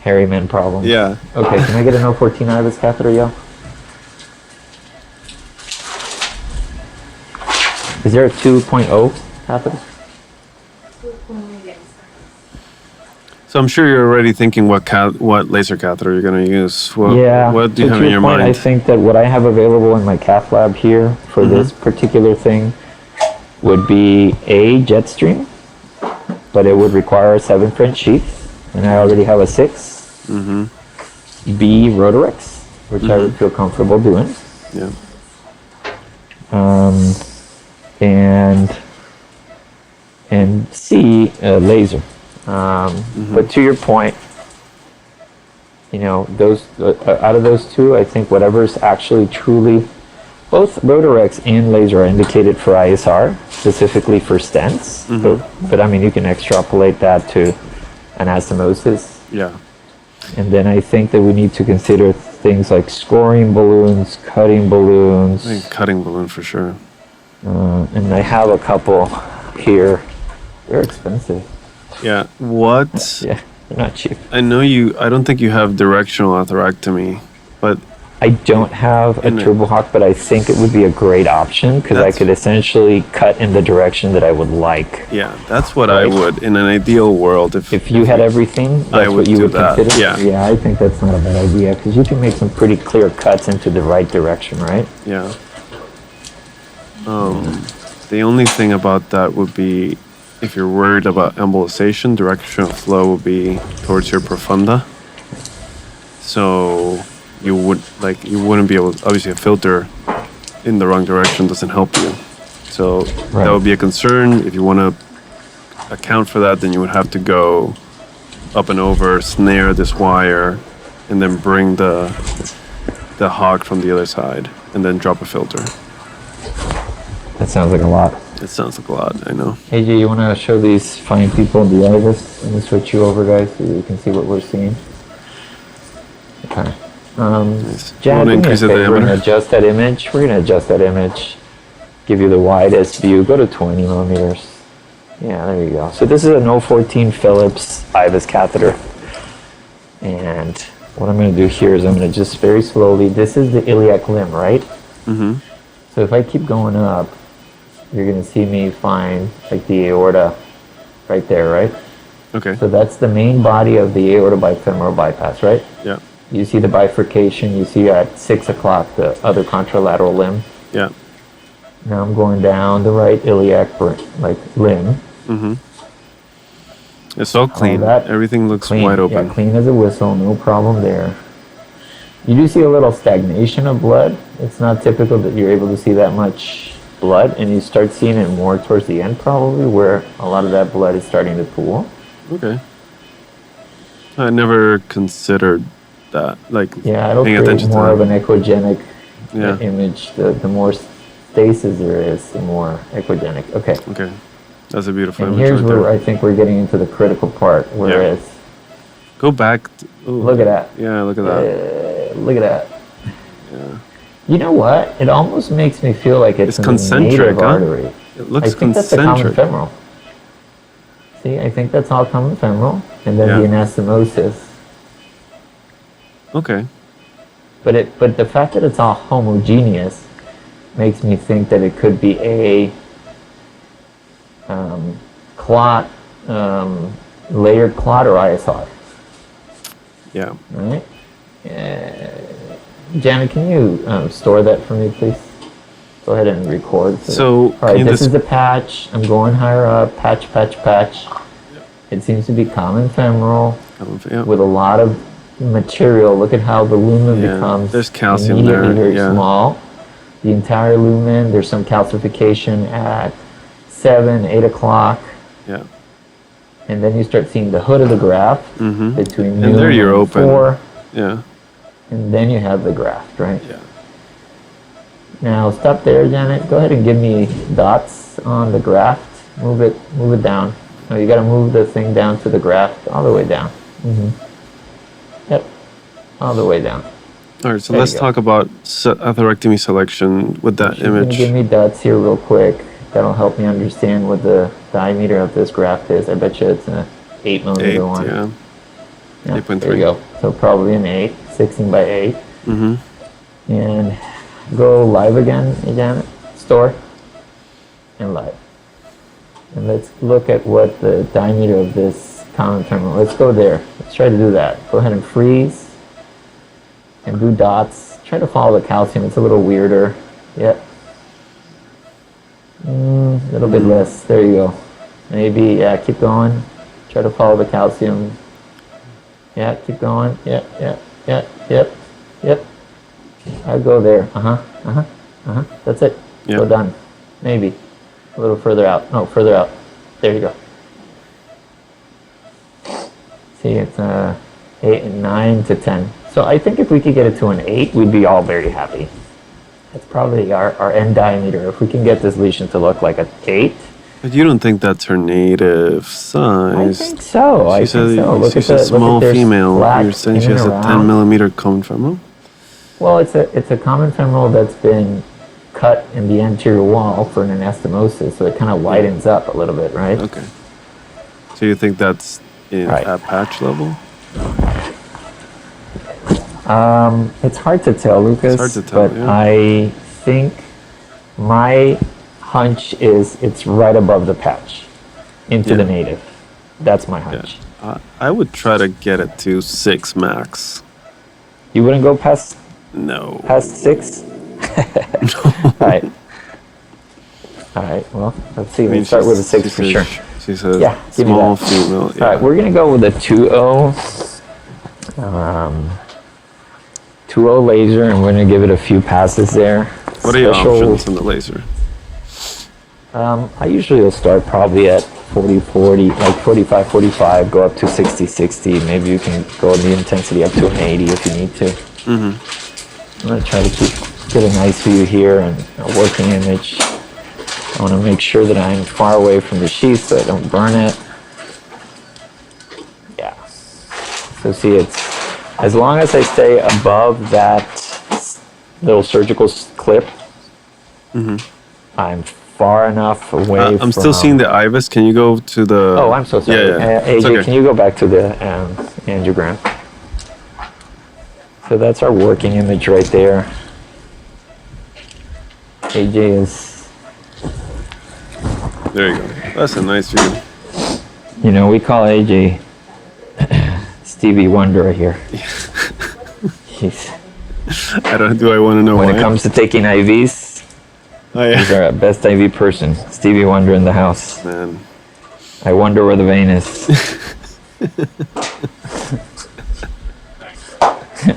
Hairy man problems. Yeah. Okay, can I get an 014 IVUS catheter, yo? Is there a 2.0 catheter? So I'm sure you're already thinking what laser catheter you're going to use. What do you So have to in your point, I mind? think that what I have available in my cath lab here for this particular thing would be a jet stream, but it would require a 7 French sheath, and I already have a 6. B Rotarex, which I would feel comfortable doing. Yeah. And C, laser. But to your point, those out of those two, I think whatever's actually truly, both Rotarex and laser are indicated for ISR, specifically for stents. But I mean, you can extrapolate that to anastomosis. Yeah. And then I think that we need to consider things like scoring balloons, cutting balloons. I think cutting balloon for sure. And I have a couple here. They're expensive. Yeah. What? Yeah, they're not cheap. I don't think you have directional atherectomy, but I don't have a turbo hawk, but I think it would be a great option because I could essentially cut in the direction that I would like. Yeah, that's what I would in an ideal world. If you had everything, that's what you would consider. Yeah, I think that's not a bad idea because you can make some pretty clear cuts into the right direction, right? Yeah. The only thing about that would be if you're worried about embolization, direction of flow will be towards your profunda. So you wouldn't be able to, obviously a filter in the wrong direction doesn't help you. So that would be a concern. If you want to account for that, then you would have to go up and over, snare this wire, and then bring the hog from the other side, and then drop a filter. That sounds like a lot. It sounds like a lot, I know. AJ, you want to show these fine people the IVUS? Let me switch you over, guys, so you can see what we're seeing. Okay. Nice. Jack, we're going to adjust that image. We're going to adjust that image. Give you the widest view. Go to 20 millimeters. Yeah, there you go. So this is an 014 Phillips IVUS catheter. And what I'm going to do here is I'm going to just very slowly, this is the iliac limb, right? Mm-hmm. So if I keep going up, you're going to see me find like the aorta right there, right? Okay. So that's the main body of the aorta bifemoral bypass, right? Yeah. You see the bifurcation, you see at 6 o'clock the other contralateral limb. Yeah. Now I'm going down the right iliac limb. Mm-hmm. It's all clean. Everything looks clean. Wide open. Yeah, clean as a whistle, no problem there. You do see a little stagnation of blood. It's not typical that you're able to see that much blood, and you start seeing it more towards the end probably, where a lot of that blood is starting to pool. Okay. I never considered that. It'll create more of an echogenic image. The more stasis there is, the more echogenic. Okay. Okay. That's a beautiful and image. Here's where I think we're getting into the critical part, whereas go back. Look at that. Yeah, look at that. Look at that. Yeah. You know what? It almost makes me feel like it's concentric, native artery. It looks I think that's a common femoral. See, I think that's all common femoral, and then the anastomosis. Okay. But the fact that it's all homogeneous makes me think that it could be a clot, layered clot or ISR. Yeah. Right? Janet, can you store that for me, please? Go ahead and record. So all right, this is the patch. I'm going higher up. Patch. It seems to be common femoral with a lot of material. Look at how the lumen becomes there's calcium there. Very small. The entire lumen, there's some calcification at 7, 8 o'clock. Yeah. And then you start seeing the hood of the graft between noon there you're and open. 4. Yeah. And then you have the graft, right? Yeah. Now stop there, Janet. Go ahead and give me dots on the graft. Move it down. No, you got to move the thing down to the graft, all the way down. Yep, all the way down. All right, so let's talk about atherectomy selection with that image. Give me dots here real quick. That'll help me understand what the diameter of this graft is. I bet you it's an 8 millimeter one. Yeah. 8.3. There you go. So probably an 8, 16 by 8. And go live again, Janet. Store and live. And let's look at what the diameter of this common femoral. Let's go there. Let's try to do that. Go ahead and freeze and do dots. Try to follow the calcium. It's a little weirder. Yep. A little bit less. There you go. Maybe, keep going. Try to follow the calcium. Yeah, keep going. Yep. I'll go there. That's it. Yeah. Go done. Maybe. A little further out. No, further out. There you go. See, it's 8 and 9 to 10. So I think if we could get it to an 8, we'd be all very happy. That's probably our end diameter. If we can get this lesion to look like an 8. But you don't think that's her native size? I think so. I think so. Look she's at a small female. You're saying she has a around. 10 millimeter common femoral? Well, it's a common femoral that's been cut in the anterior wall for an anastomosis, so it kind of widens up a little bit, right? Okay. So you think that's at patch level? It's hard to tell, Lucas. It's hard to tell, but yeah. I think my hunch is it's right above the patch, into the native. That's my hunch. Yeah. I would try to get it to 6 max. You wouldn't go past No. 6? All right. Well, let's see. Let's start with a 6 for sure. She says Yeah, give me small that. female. Yeah. All right, we're gonna go with a 2.0. 2.0 laser, and we're gonna give it a few passes there. What are your options in the laser? I usually will start probably at 40, like 45, 45, go up to 60, 60. Maybe you can go the intensity up to an 80 if you need to. Mm-hmm. I'm going to try to get a nice view here and a working image. I want to make sure that I'm far away from the sheath so I don't burn it. Yeah. So see, it's as long as I stay above that little surgical clip, I'm far enough away from... I'm still seeing the IVUS. Can you go to the... Oh, I'm so sorry. Yeah. AJ, okay. Can you go back to the angiogram? So that's our working image right there. AJ is... There you go. That's a nice view. You know, we call AJ Stevie Wonder here. Do I want to know when why? it comes to taking IVs, he's our best IV person. Stevie Wonder in the house. Man. I wonder where the vein is.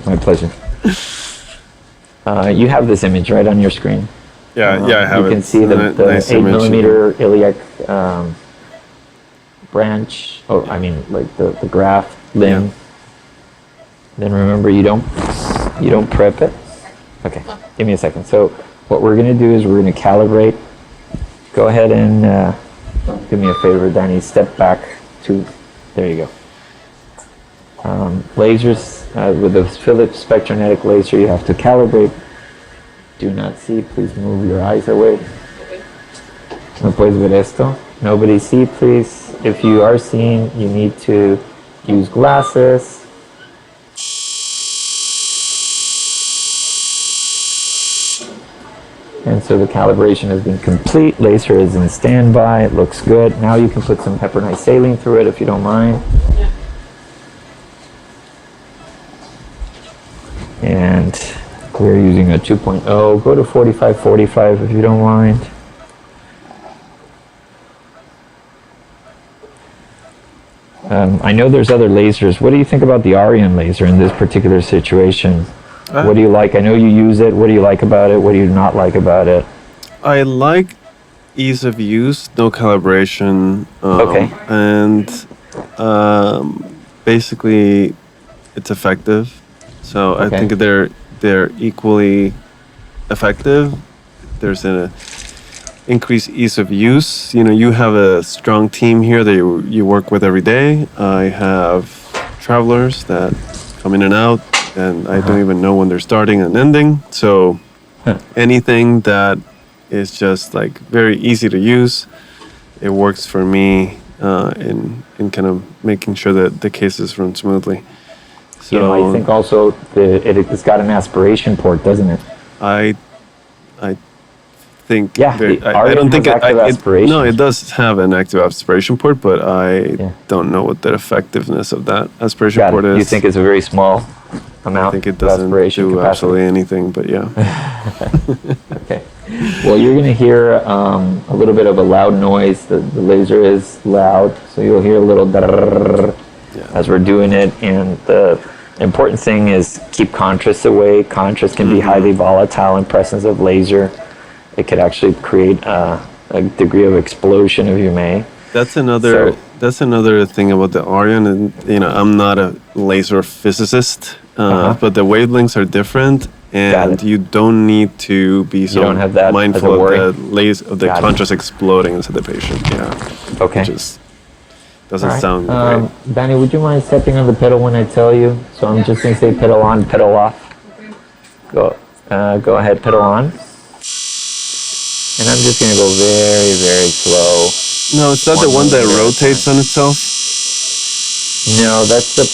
My pleasure. You have this image right on your screen. Yeah, I have it. You can see the nice 8 image. millimeter iliac branch. Oh, I mean, like the graft limb. Yeah. Then remember, you don't prep it. Okay, give me a second. So what we're going to do is we're going to calibrate. Go ahead and do me a favor, Danny. Step back to. There you go. Lasers with the Philips spectronetic laser, you have to calibrate. Do not see. Please move your eyes away. No puedes ver esto. Nobody see, please. If you are seeing, you need to use glasses. And so the calibration has been complete. Laser is in standby. It looks good. Now you can put some heparinized saline through it if you don't mind. And we're using a 2.0. Go to 45, 45 if you don't mind. I know there's other lasers. What do you think about the Arian laser in this particular situation? What do you like? I know you use it. What do you like about it? What do you not like about it? I like ease of use, no calibration. Okay. And basically, it's effective. So I think they're equally effective. There's an increased ease of use. You know, you have a strong team here that you work with every day. I have travelers that come in and out, and I don't even know when they're starting and ending. So anything that is just like very easy to use, it works for me in kind of making sure that the cases run smoothly. So You know, I think also it's got an aspiration port, doesn't it? I think Yeah, I don't think active aspiration. no, it does have an active aspiration port, but I don't know what the effectiveness of that aspiration port is. You think it's a very small amount? I think it doesn't do absolutely anything, but yeah. Okay. Well, you're going to hear a little bit of a loud noise. The laser is loud, so you'll hear a little as we're doing it, and the important thing is keep contrast away. Contrast can be highly volatile in presence of laser. It could actually create a degree of explosion, if you may. That's another thing about the Arion, and I'm not a laser physicist, but the wavelengths are different, and you don't need to be so don't have that mindful of the contrast exploding into the patient. Yeah. Okay. Which is, doesn't sound great. Danny, would you mind stepping on the pedal when I tell you? So I'm just going to say pedal on, pedal off. Go ahead, pedal on. And I'm just going to go very, very slow. No, it's not the one that rotates on itself? No, that's the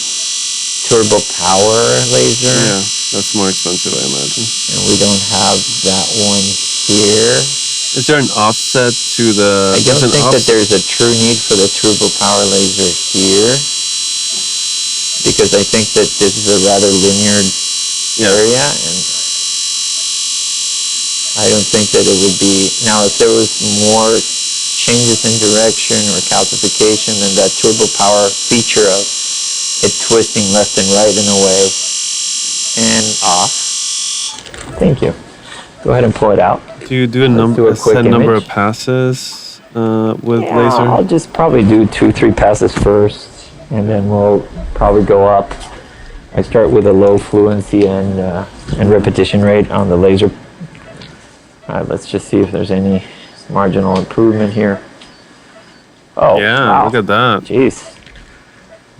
turbo power laser. Yeah, that's more expensive, I imagine. And we don't have that one here. Is there an offset to the... I don't think that there's a true need for the turbo power laser here, because I think that this is a rather linear area, and I don't think that it would be... Now, if there was more changes in direction or calcification, then that turbo power feature of it twisting left and right in a way, and off. Thank you. Go ahead and pull it out. Do you do a set number of passes with laser? I'll just probably do 2-3 passes first, and then we'll probably go up. I start with a low fluency and repetition rate on the laser. All right, let's just see if there's any marginal improvement here. Oh, yeah, wow. Look at that. Jeez.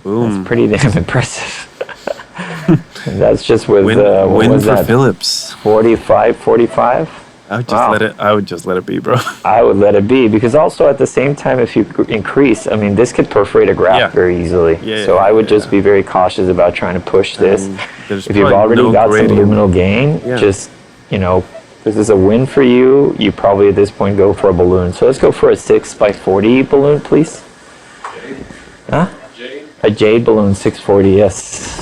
Boom. That's pretty damn impressive. That's just with win for Phillips. 45. I would just let it be, bro. I would let it be, because also at the same time, if you increase, I mean, this could perforate a graft very easily. So I would just be very cautious about trying to push this. If you've already got some luminal gain, just, this is a win for you. You probably at this point go for a balloon. So let's go for a 6x40 balloon, please. Huh? A jade balloon, 640, yes.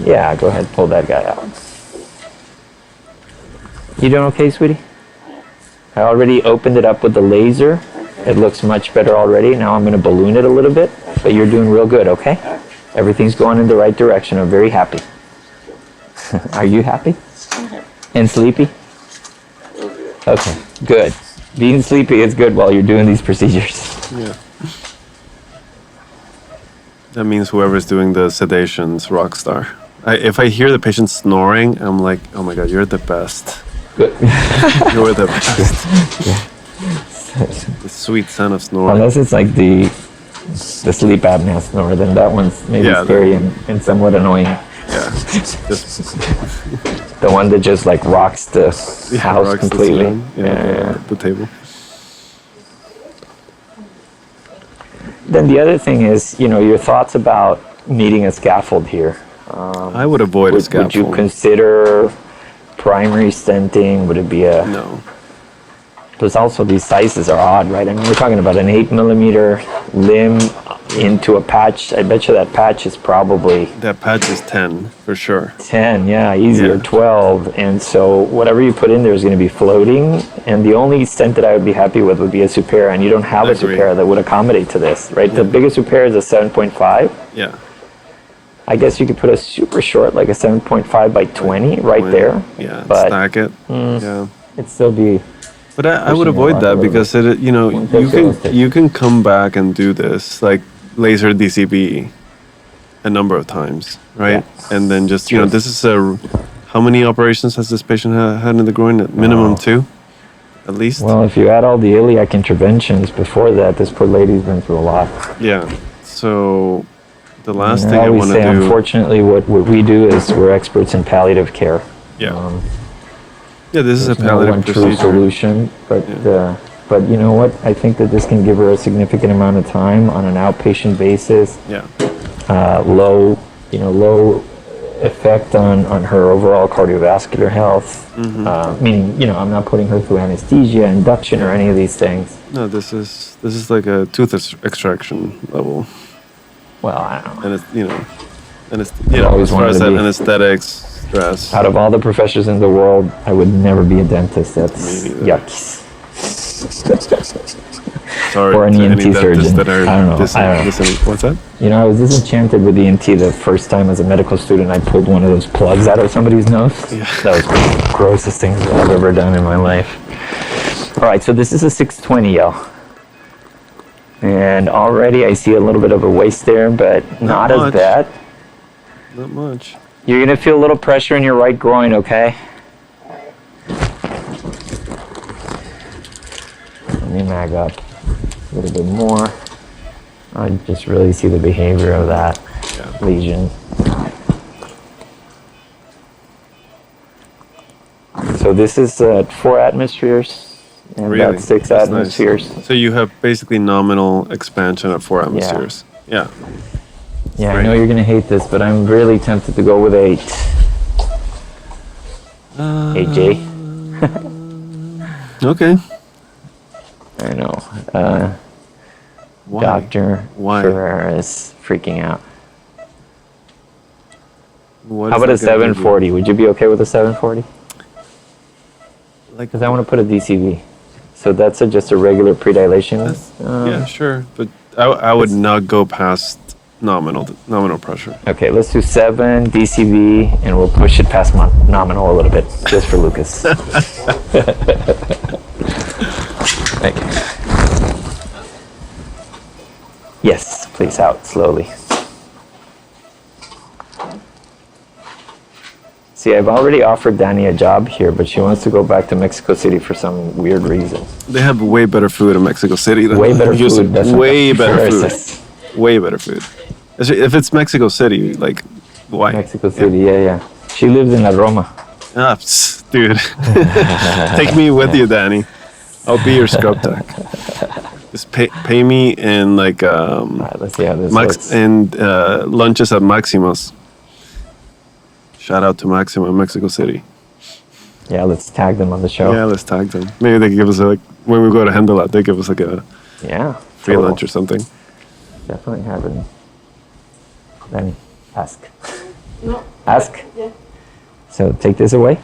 Yeah, go ahead, pull that guy out. You doing okay, sweetie? I already opened it up with the laser. It looks much better already. Now I'm going to balloon it a little bit, but you're doing real good, okay? Everything's going in the right direction. I'm very happy. Are you happy? And sleepy? Okay, good. Being sleepy is good while you're doing these procedures. Yeah. That means whoever's doing the sedation's rock star. If I hear the patient snoring, I'm like, oh my God, you're the best. Good. You're the best. The sweet son of snoring. Unless it's like the sleep apnea snore, then that one's maybe scary and somewhat annoying. Yeah. Just the one that just like rocks the house rocks completely. The table. Then the other thing is, your thoughts about needing a scaffold here. I would avoid a scaffold. Would you consider primary stenting? Would it be a... No. There's also these sizes are odd, right? I mean, we're talking about an 8mm limb into a patch. I bet you that patch is probably... That patch is 10, for sure. 10, yeah, easier, 12. And so whatever you put in there is going to be floating. And the only stent that I would be happy with would be a supera. And you don't have a supera that would accommodate to this, right? Yeah. The biggest supera is a 7.5. Yeah. I guess you could put a super short, like a 7.5 by 20 right there. Yeah, but stack it. Yeah. It'd still be... But I would avoid that because you can come back and do this, like laser DCB a number of times, right? Yeah. And then just, this is how many operations has this patient had in the groin? At minimum 2, at least? Well, if you add all the iliac interventions before that, this poor lady's been through a lot. Yeah. So the last thing I want to do... Unfortunately, what we do is we're experts in palliative care. Yeah. This is a palliative procedure. True solution, but you know what? I think that this can give her a significant amount of time on an outpatient basis. Yeah. Low effect on her overall cardiovascular health. Mm-hmm. Meaning, I'm not putting her through anesthesia, induction, or any of these things. No, this is like a tooth extraction level. Well, I don't know. And it's as far as that anesthetics. Stress. Out of all the professions in the world, I would never be a dentist. That's yucky. sorry Or an to ENT any dentists surgeon. that are I don't know. listening. What's that? You know, I was disenchanted with the ENT the first time as a medical student. I pulled one of those plugs out of somebody's nose. Yeah. That was the grossest thing I've ever done in my life. All right, so this is a 620, y'all. And already I see a little bit of a waist there, but not as much. bad. Not much. You're going to feel a little pressure in your right groin, okay? Let me mag up a little bit more. I just really see the behavior of that lesion. So this is at 4 atmospheres and Really? about 6 That's atmospheres. nice. So you have basically nominal expansion at 4 atmospheres. Yeah. Yeah, I Great. know you're going to hate this, but I'm really tempted to go with 8. AJ? Okay. I know. Why? Dr. Why? Ferrer is freaking out. What How is about a that gonna give you? 740? Would you be okay with a 740? Like, Because I want to put a DCV. So that's just a regular predilation. yeah, sure. But I would not go past nominal pressure. Okay, let's do 7 DCV, and we'll push it past nominal a little bit, just for Lucas. Thank you. Yes, please, out slowly. See, I've already offered Danny a job here, but she wants to go back to Mexico City for some weird reason. They have way better food in Mexico City than Way better Houston. food. That's what Way the better Ferrer food. says. Way better food. If it's Mexico City, like, why? Mexico City, yeah. She lives in La Roma. Ah, psst, dude. Take me with you, Danny. I'll be your scrub tech. Just pay me in like All right, let's see how this looks. lunches at Maximus. Shout out to Maximo in Mexico City. Yeah, let's tag them on the show. Yeah, let's tag them. Maybe they give us when we go to Hendelat, they give us like a Yeah, free total. lunch or something. Definitely happen. Then ask. No. Ask. Yeah. So take this away,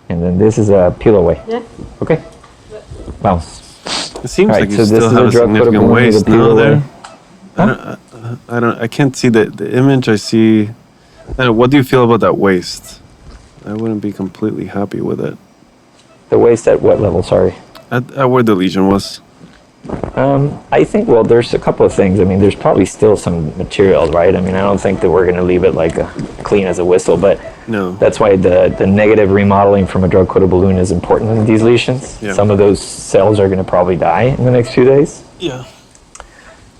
and then this is a peel away. Yeah. Okay. Bounce. It seems All like right, you so this still is have a a drug coated significant balloon with a waist peel now away. there. I can't see the image I see. What do you feel about that waist? I wouldn't be completely happy with it. The waist at what level? Sorry. At where the lesion was. I think, well, there's a couple of things. I mean, there's probably still some material, right? I mean, I don't think that we're going to leave it like clean as a whistle, but No. that's why the negative remodeling from a drug-coated balloon is important in these lesions. Yeah. Some of those cells are going to probably die in the next few days. Yeah.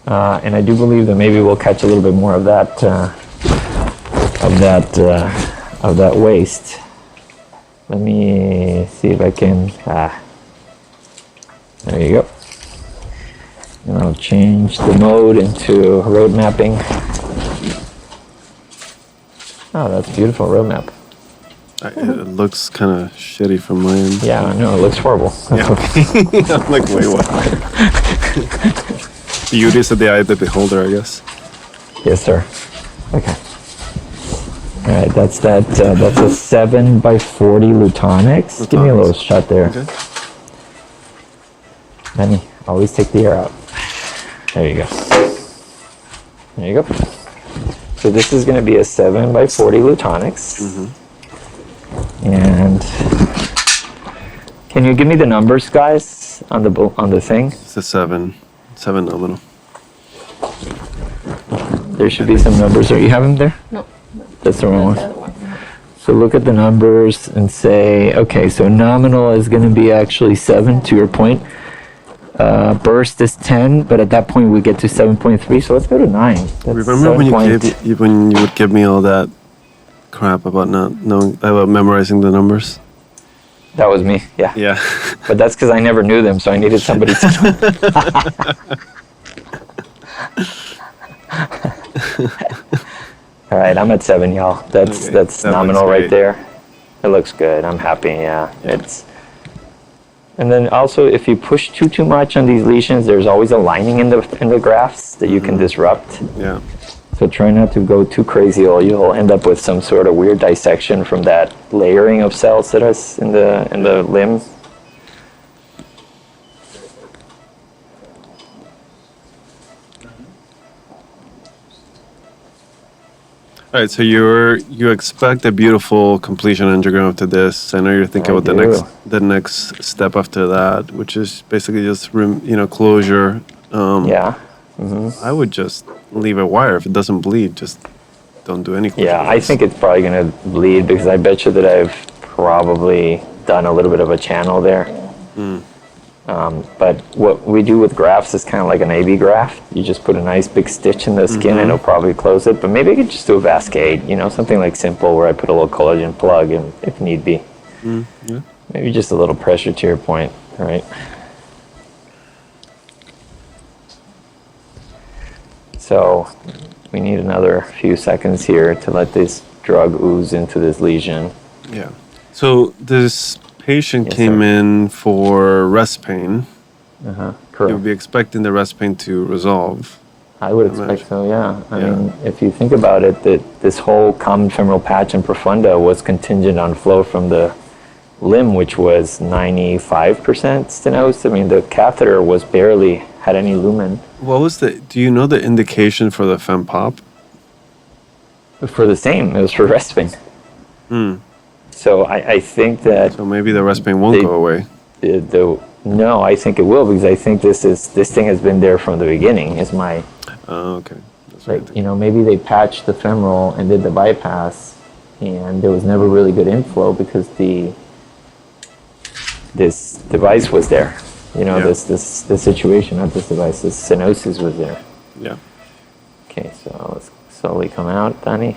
And I do believe that maybe we'll catch a little bit more of that waste. Let me see if I can. There you go. And I'll change the mode into road mapping. Oh, that's beautiful road map. It looks kind of shitty from my end. Yeah, I know, it looks horrible. Yeah. I'm like, wait, what? Beauty is at the eye of the beholder, I guess. Yes, sir. Okay. All right, that's a 7x40 Lutonix. Give me a little shot there. Okay. Lenny, always take the air out. There you go. There you go. So this is going to be a 7x40 Lutonix. And can you give me the numbers, guys, on the thing? It's a 7 nominal. There should be some numbers. Are you have them there? No. That's the wrong That's the one. other one. So look at the numbers and say, okay, so nominal is going to be actually 7, to your point. Burst is 10, but at that point we get to 7.3, so let's go to 9. That's Remember when you would give me all that crap about not knowing, about memorizing the numbers? That was me, yeah. Yeah. But that's because I never knew them, so I needed somebody to All right, I'm at 7, y'all. That's Okay, that's that nominal looks right great. there. It looks good. I'm happy. Yeah, it's. And then also, if you push too much on these lesions, there's always a lining in the grafts that you can disrupt. Yeah. So try not to go too crazy, or you'll end up with some sort of weird dissection from that layering of cells that is in the limb. All right, so you expect a beautiful completion angiogram after this. I know you're thinking I about do. the next step after that, which is basically just closure. Yeah. I would just leave a wire if it doesn't bleed. Just don't do any closure. Yeah, I think it's probably going to bleed because I bet you that I've probably done a little bit of a channel there. But what we do with grafts is kind of like an AB graft. You just put a nice big stitch in the skin and it'll probably close it. But maybe I could just do a Vascade, something like simple where I put a little collagen plug in if need be. Yeah. Maybe just a little pressure to your point, right? So we need another few seconds here to let this drug ooze into this lesion. Yeah. So this patient Yes, came sir. in for rest pain. You'll Correct. be expecting the rest pain to resolve. I would imagine. expect so, yeah. I Yeah. mean, if you think about it, that this whole common femoral patch and profunda was contingent on flow from the limb, which was 95% stenosed. I mean, the catheter was barely had any lumen. What was do you know the indication for the fem pop? For the same, it was for rest pain. So I think that So maybe the rest pain won't They- go away. no, I think it will because I think this thing has been there from the beginning. Is my Oh, okay. That's right. maybe they patched the femoral and did the bypass, and there was never really good inflow because this device was there. Yeah. This situation, not this device, this stenosis was there. Yeah. Okay, so let's slowly come out, Danny.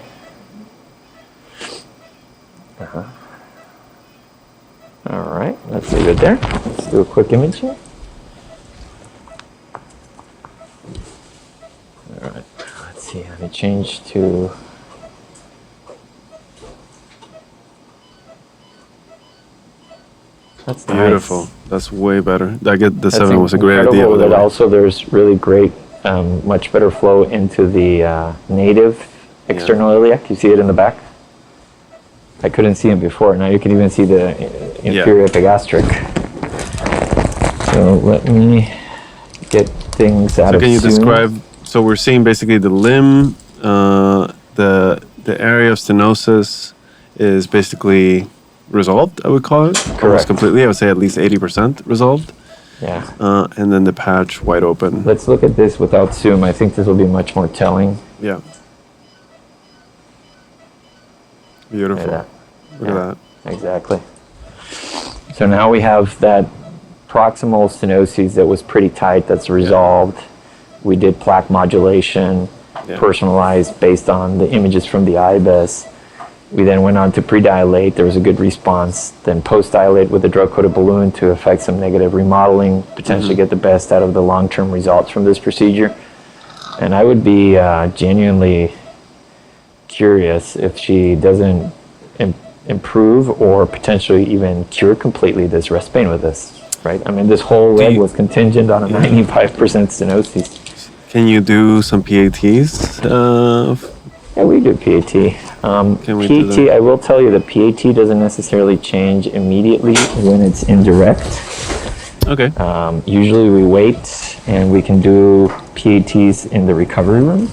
All right, let's leave it there. Let's do a quick image here. All right, let's see. Let me change to. That's nice. Beautiful. That's way better. The That's 7 was a great idea. incredible by the that way. also there's really great, much better flow into the native external iliac. You see it in the back? I couldn't see it before. Now you can even see the inferior epigastric. So let me get things out So of can you Zoom. describe? So we're seeing basically the limb, the area of stenosis is basically resolved. I would call it almost Correct. completely. I would say at least 80% resolved, Yeah. and then the patch wide open. Let's look at this without Zoom. I think this will be much more telling. Yeah. Beautiful. Look at Look at that. Exactly. So now we have that proximal stenosis that was pretty tight that's resolved. We did plaque modulation, Yeah. personalized based on the images from the IBIS. We then went on to pre-dilate. There was a good response. Then post-dilate with a drug-coated balloon to affect some negative remodeling, potentially get the best out of the long-term results from this procedure. And I would be genuinely curious if she doesn't improve or potentially even cure completely this rest pain with this, right? I mean, this whole leg you- was contingent on a 95% stenosis. Can you do some PATs? Yeah, we do PAT. Can we do PAT, that? I will tell you that PAT doesn't necessarily change immediately when it's indirect. Okay. Usually we wait and we can do PATs in the recovery room.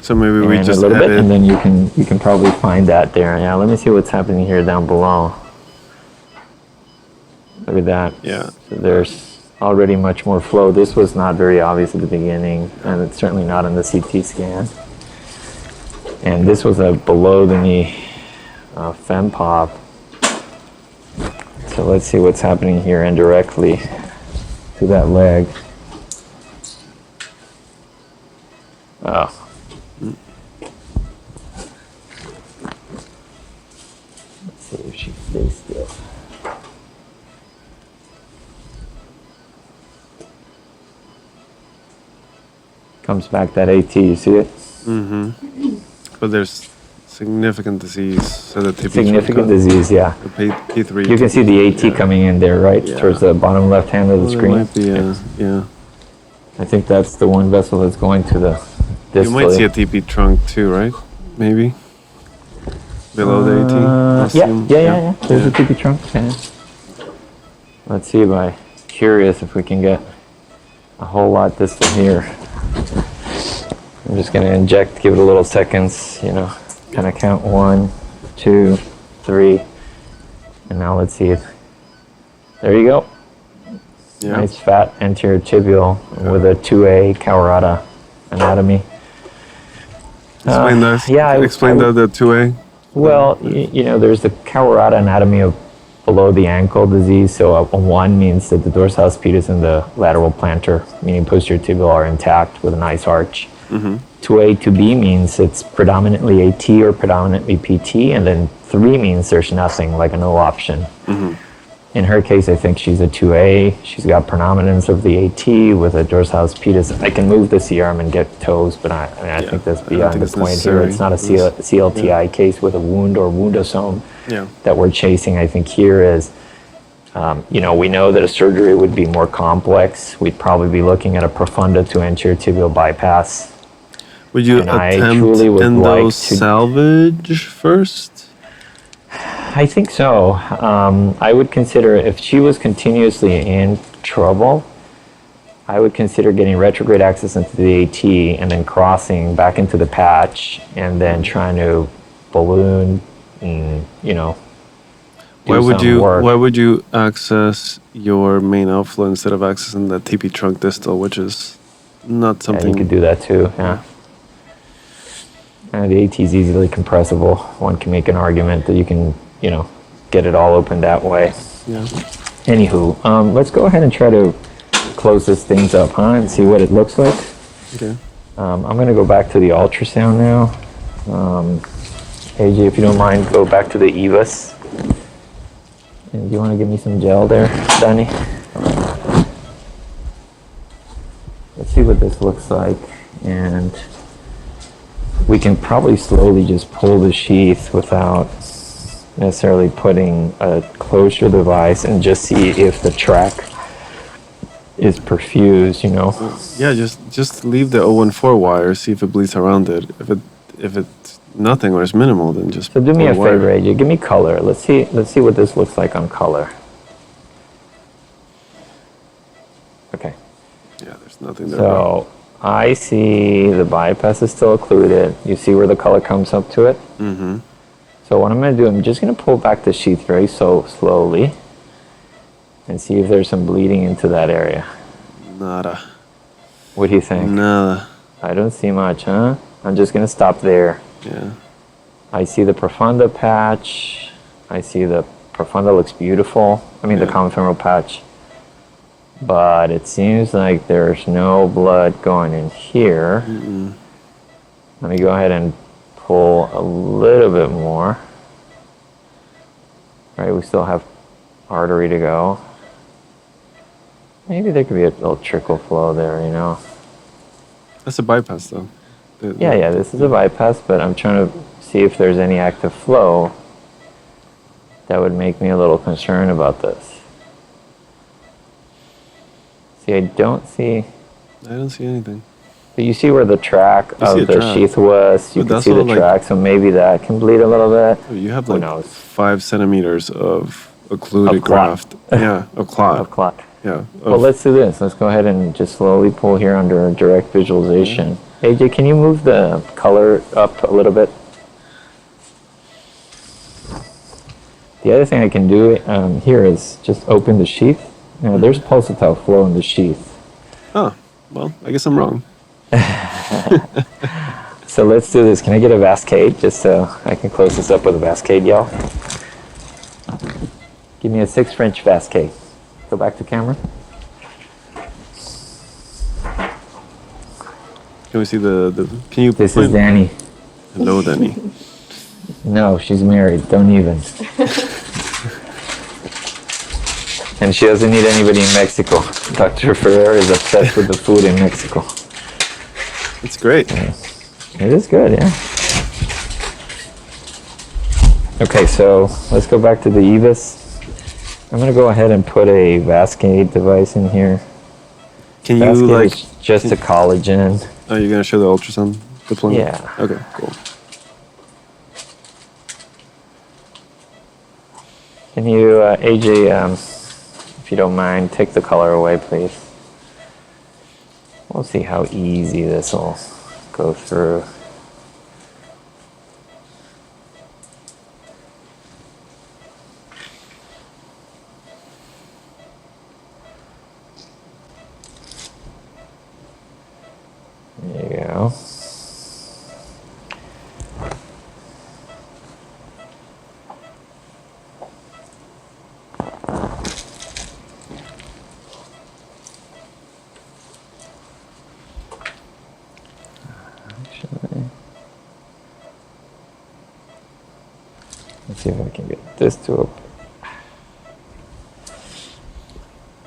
So maybe we And just a little bit, edit. and then you can probably find that there. Yeah, let me see what's happening here down below. Look at that. Yeah. So there's already much more flow. This was not very obvious at the beginning, and it's certainly not in the CT scan. And this was a below the knee fem pop. So let's see what's happening here indirectly to that leg. Oh. Let's see if she stays still. Comes back that AT, you see it? But there's significant disease. So the TP Significant disease, yeah. The P3. You can see the AT coming in there, right? Yeah. Towards the bottom left hand of the Well, there screen. might be yeah. I think that's the one vessel that's going to the distally. You might see a TP trunk too, right? Maybe below the AT. Yeah. There's a TP trunk. Yeah. Let's see if I'm curious if we can get a whole lot distal here. I'm just going to inject, give it a little seconds, you know, kind of count 1, 2, 3, and now let's see it. There you go. Yeah. Nice fat anterior tibial with a 2A carotid anatomy. Explain that. Yeah, Explain the 2A. Well, you know, there's the carotid anatomy of below the ankle disease. So a 1 means that the dorsalis pedis and the lateral plantar, meaning posterior tibial, are intact with a nice arch. 2A, 2B means it's predominantly AT or predominantly PT, and then 3 means there's nothing, like a no option. In her case, I think she's a 2A. She's got predominance of the AT with a dorsalis pedis. I can move the C-arm and get toes, but I think that's beyond the point here. It's not a CLTI case with a wound or woundosome that we're chasing. I think here is, you know, we know that a surgery would be more complex. We'd probably be looking at a profunda to anterior tibial bypass. Would you attempt endo salvage first? I think so. I would consider, if she was continuously in trouble, I would consider getting retrograde access into the AT and then crossing back into the patch and then trying to balloon and, you know, why would you access your main outflow instead of accessing the TP trunk distal, which is not something... Yeah, you could do that too, yeah. The AT is easily compressible. One can make an argument that you can, you know, get it all open that way. Yeah. Anywho, let's go ahead and try to close this things up, huh, and see what it looks like. Okay. I'm going to go back to the ultrasound now. AJ, if you don't mind, go back to the EVIS. And do you want to give me some gel there, Danny? Let's see what this looks like. And we can probably slowly just pull the sheath without necessarily putting a closure device and just see if the track is perfused, you know. Yeah, just leave the 014 wire, see if it bleeds around it. If it's nothing or it's minimal, then just... So do me a favor, AJ, give me color. Let's see what this looks like on color. Okay. Yeah, there's nothing there. So I see the bypass is still occluded. You see where the color comes up to it? Mm-hmm. So what I'm going to do, I'm just going to pull back the sheath very slowly and see if there's some bleeding into that area. Nada. What do you think? Nada. I don't see much, huh? I'm just going to stop there. Yeah. I see the profunda patch. I see the profunda looks beautiful. I mean, the common femoral patch. But it seems like there's no blood going in here. Mm-mm. Let me go ahead and pull a little bit more. Right, we still have artery to go. Maybe there could be a little trickle flow there, you know. That's a bypass, though. Yeah, this is a bypass, but I'm trying to see if there's any active flow that would make me a little concerned about this. See, I don't see anything. But you see where the track of the sheath was. You can see the track, so maybe that can bleed a little bit. You have like 5 centimeters of occluded graft. Yeah, of clot. Of clot. Yeah. Well, let's do this. Let's go ahead and just slowly pull here under direct visualization. AJ, can you move the color up a little bit? The other thing I can do here is just open the sheath. Now, there's pulsatile flow in the sheath. Oh, well, I guess I'm wrong. So let's do this. Can I get a Vascade just so I can close this up with a Vascade, y'all? Give me a 6 French Vascade. Go back to camera. Can we see the can you... This is Danny. Hello, Danny. No, she's married. Don't even. And she doesn't need anybody in Mexico. Dr. Ferrer is obsessed with the food in Mexico. It's great. Yeah. It is good, yeah. Okay, so let's go back to the EVIS. I'm going to go ahead and put a Vascade device in here. Can you Vascade like... is just a collagen. Oh, you're going to show the ultrasound deployment? Yeah. Okay, cool. Can you, AJ, if you don't mind, take the color away, please. We'll see how easy this will go through. There you go. Let's see if I can get this to open.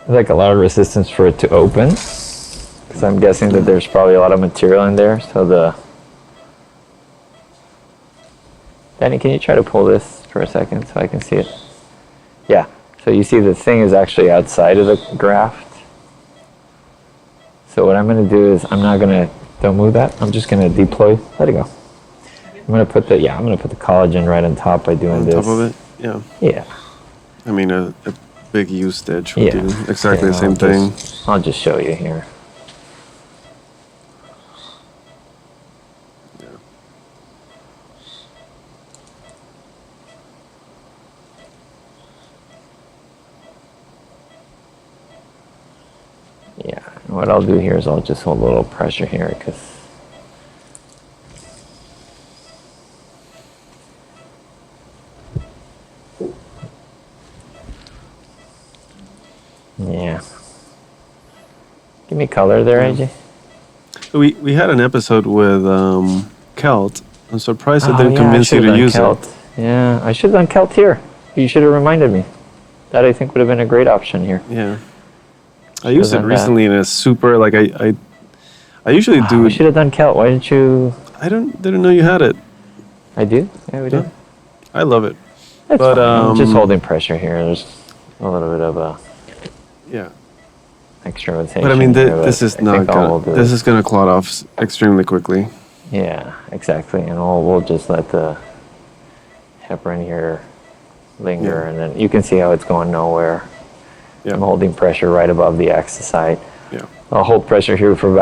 Like a lot of resistance for it to open, because I'm guessing that there's probably a lot of material in there. So Danny, can you try to pull this for a second so I can see it? Yeah. So you see the thing is actually outside of the graft. So what I'm going to do is don't move that. I'm just going to deploy. Let it go. I'm going to put the collagen right on top by doing this. On top of it? Yeah. Yeah. I mean, a big U stitch would do exactly the Yeah, same thing. I'll just show you here. Yeah, and what I'll do here is I'll just hold a little pressure here because yeah. Give me color there, AJ. We had an episode with Kelt. I'm surprised that didn't convince you to use it. Yeah, I should have done Kelt here. You should have reminded me. That I think would have been a great option here. Yeah. I used it recently in a super, like I usually do. We should have done Kelt. Why didn't you? I didn't know you had it. I do? Yeah, we do. I love it. That's But, fine. I'm just holding pressure here. There's a little bit of a Yeah. extra rotation. But I mean, here, this is not gonna. This is gonna clot off extremely quickly. Yeah, exactly. And we'll just let the heparin here linger, and then you can see how it's going nowhere. Yeah. I'm holding pressure right above the axis site. Yeah. I'll hold pressure here for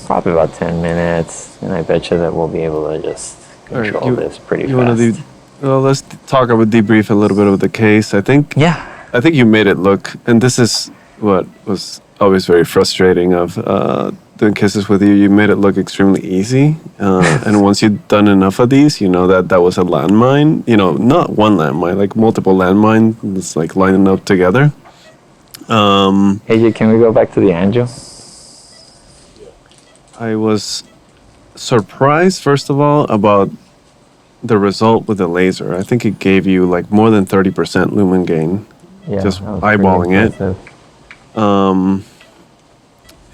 probably about 10 minutes, and I bet you that we'll be able to just control this pretty fast. Well, let's talk about debrief a little bit of the case. I think you made it look, and this is what was always very frustrating of doing cases with you. You made it look extremely easy, and once you've done enough of these, you know that was a landmine. You know, not one landmine, like multiple landmines, like lining up together. AJ, can we go back to the angio? I was surprised, first of all, about the result with the laser. I think it gave you like more than 30% lumen gain, just eyeballing it.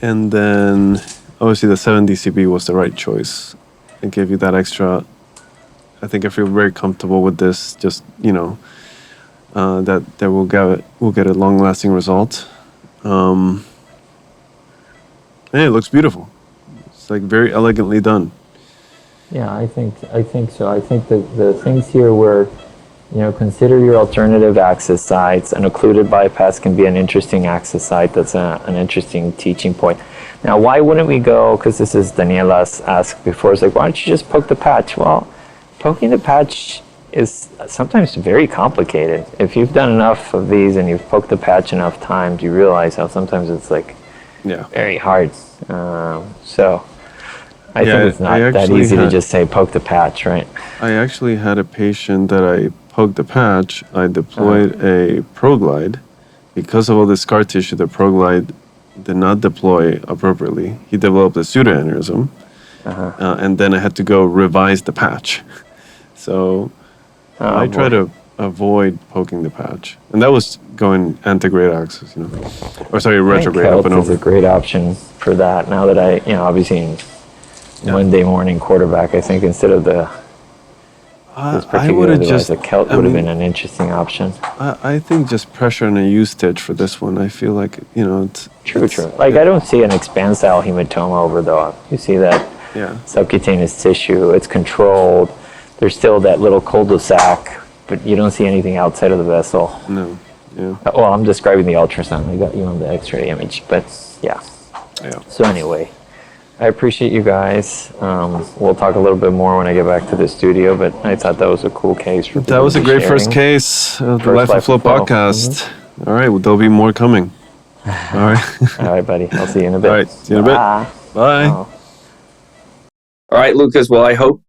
And then obviously the 7 dCb was the right choice. It gave you that extra. I think I feel very comfortable with this. Just that we'll get a long-lasting result. And it looks beautiful. It's like very elegantly done. Yeah, I think so. I think the things here where, consider your alternative access sites. An occluded bypass can be an interesting access site. That's an interesting teaching point. Now, why wouldn't we go, because this is Daniela's asked before, it's like, why don't you just poke the patch? Well, poking the patch is sometimes very complicated. If you've done enough of these and you've poked the patch enough times, you realize how sometimes it's like very hard. So I think it's not that easy to just say poke the patch, right? I actually had a patient that I poked the patch. I deployed a ProGlide. Because of all the scar tissue, the ProGlide did not deploy appropriately. He developed a pseudoaneurysm, and then I had to go revise the patch. So I try to avoid poking the patch, and that was going antegrade axis, retrograde up and over. Is a great option for that. Now that I, obviously Monday morning quarterback, I think instead of this particular device, the Kelt would have been an interesting option. I think just pressure on a U-stitch for this one. I feel like, it's... True. Like, I don't see an expansile hematoma over the... You see that subcutaneous tissue. It's controlled. There's still that little cul-de-sac, but you don't see anything outside of the vessel. No, yeah. Well, I'm describing the ultrasound. I got you on the X-ray image, but yeah. So anyway, I appreciate you guys. We'll talk a little bit more when I get back to the studio, but I thought that was a cool case. That was a great first case of the Life of Flow podcast. All right, well, there'll be more coming. All right. All right, buddy. I'll see you in a bit. All right, see you in a bit. Bye. All right, Lucas. Well, I hope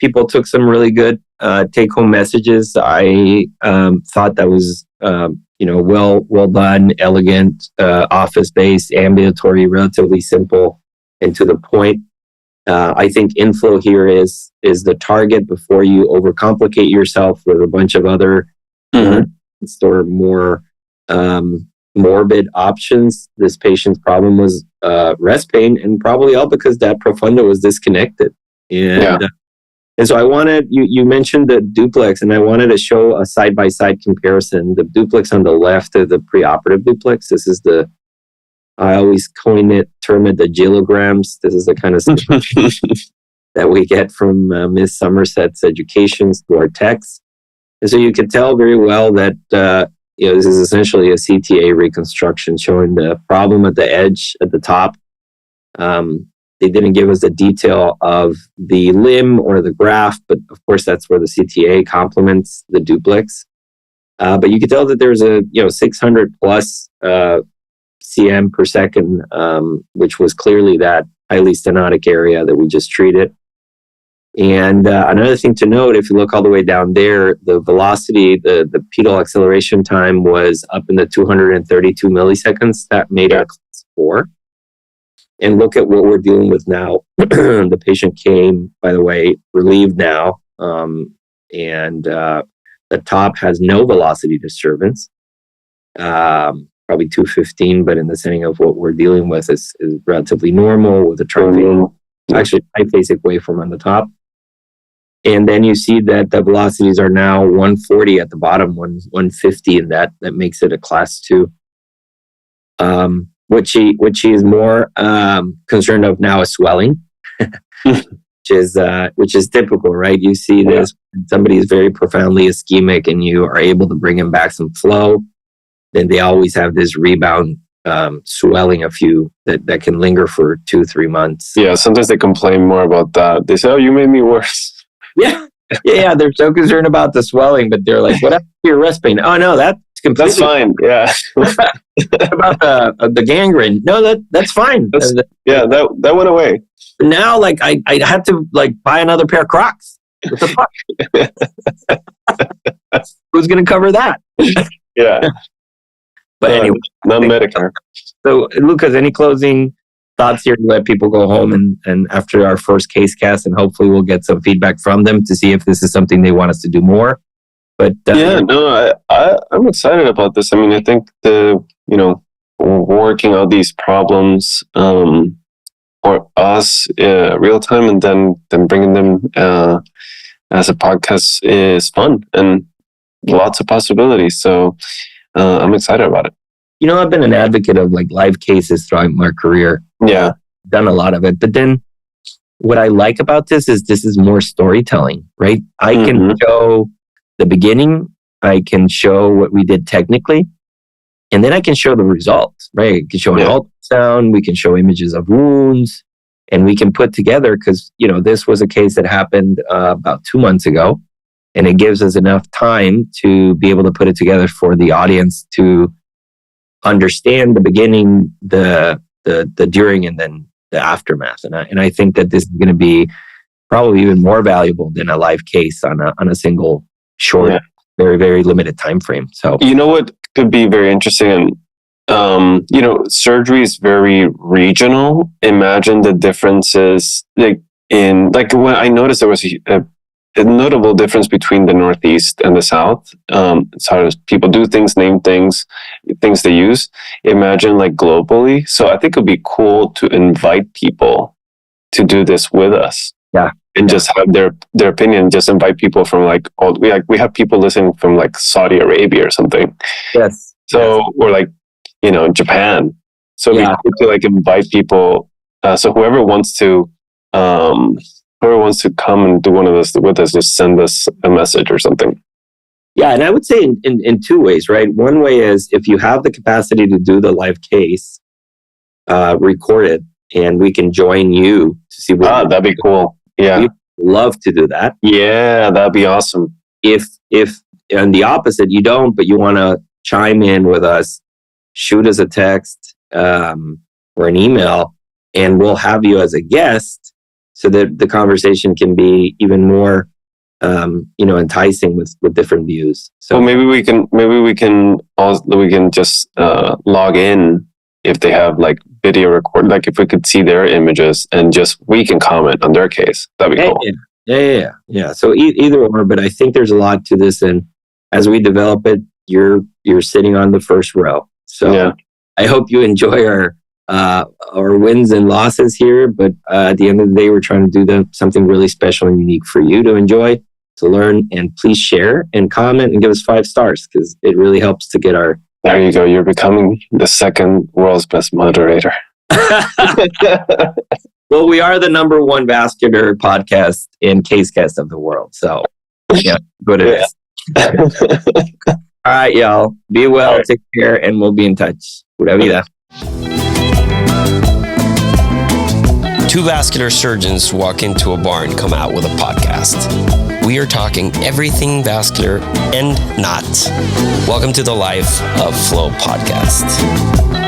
people took some really good take-home messages. I thought that was well done, elegant, office-based, ambulatory, relatively simple, and to the point. I think inflow here is the target before you overcomplicate yourself with a bunch of other or more morbid options. This patient's problem was rest pain, and probably all because that profunda was disconnected. And so I wanted, you mentioned the duplex, and I wanted to show a side-by-side comparison. The duplex on the left is the pre-operative duplex. This is I always term it the gillograms. This is the kind of stuff that we get from Miss Somerset's educations to our texts. And so you can tell very well that this is essentially a CTA reconstruction showing the problem at the edge at the top. They didn't give us the detail of the limb or the graft, but of course that's where the CTA complements the duplex. But you can tell that there's a 600 plus cm per second, which was clearly that highly stenotic area that we just treated. And another thing to note, if you look all the way down there, the velocity, the pedal acceleration time was up in the 232 milliseconds. That made our class 4. And look at what we're dealing with now. The patient came, by the way, relieved now. And the top has no velocity disturbance. Probably 215, but in the setting of what we're dealing with is relatively normal with a triphasic, actually triphasic waveform on the top. And then you see that the velocities are now 140 at the bottom, 150, and that makes it a class 2. What she is more concerned of now is swelling, which is typical, right? You see this, somebody is very profoundly ischemic and you are able to bring him back some flow, then they always have this rebound swelling that can linger for 2-3 months. Yeah, sometimes they complain more about that. They say, "Oh, you made me worse." Yeah. They're so concerned about the swelling, but they're like, "What happened to your rest pain?" "Oh no, that's completely fine." Yeah. About the gangrene. "No, that's fine." That went away. Now, like I had to buy another pair of Crocs. What the fuck? Who's gonna cover that? Yeah. But anyway, not Medicare. So, Lucas, any closing thoughts here to let people go home and after our first case cast, and hopefully we'll get some feedback from them to see if this is something they want us to do more. But I'm excited about this. I mean, I think working out these problems for us real time and then bringing them as a podcast is fun and lots of possibilities. So I'm excited about it. I've been an advocate of live cases throughout my career. Yeah. Done a lot of it. But then what I like about this is more storytelling, right? I can show the beginning, I can show what we did technically, and then I can show the results, right? I can show an ultrasound, we can show images of wounds, and we can put together, because, this was a case that happened about 2 months ago, and it gives us enough time to be able to put it together for the audience to understand the beginning, the during, and then the aftermath. And I think that this is going to be probably even more valuable than a live case on a single short, very, very limited time frame. So what could be very interesting, surgery is very regional. Imagine the differences when I noticed there was a notable difference between the Northeast and the South. As far as people do things, name things they use. Imagine globally. So I think it would be cool to invite people to do this with us. Yeah. And just have their opinion. Just invite people from we have people listening from Saudi Arabia or something. Yes. So or Japan. So it'd be cool to invite people. So whoever wants to come and do one of this with us, just send us a message or something. Yeah, and I would say in 2 ways, right? One way is if you have the capacity to do the live case, record it and we can join you to see what that'd be cool. Yeah. We'd love to do that. Yeah, that'd be awesome. If on the opposite, you don't, but you want to chime in with us, shoot us a text or an email, and we'll have you as a guest so that the conversation can be even more enticing with different views. So well, maybe we can just log in if they have like video record, like if we could see their images and just we can comment on their case. That'd be cool. Yeah. So either or, but I think there's a lot to this, and as we develop it, you're sitting on the first row. So yeah. I hope you enjoy our wins and losses here. But at the end of the day, we're trying to do something really special and unique for you to enjoy, to learn, and please share and comment and give us 5 stars because it really helps to get our. There you go. You're becoming the second world's best moderator. Well, we are the number 1 vascular podcast and casecast of the world. So, yeah, good it is. All right, y'all. Be well, right. Take care, and we'll be in touch. Pura vida. 2 vascular surgeons walk into a bar and come out with a podcast. We are talking everything vascular and not. Welcome to the Life of Flow podcast.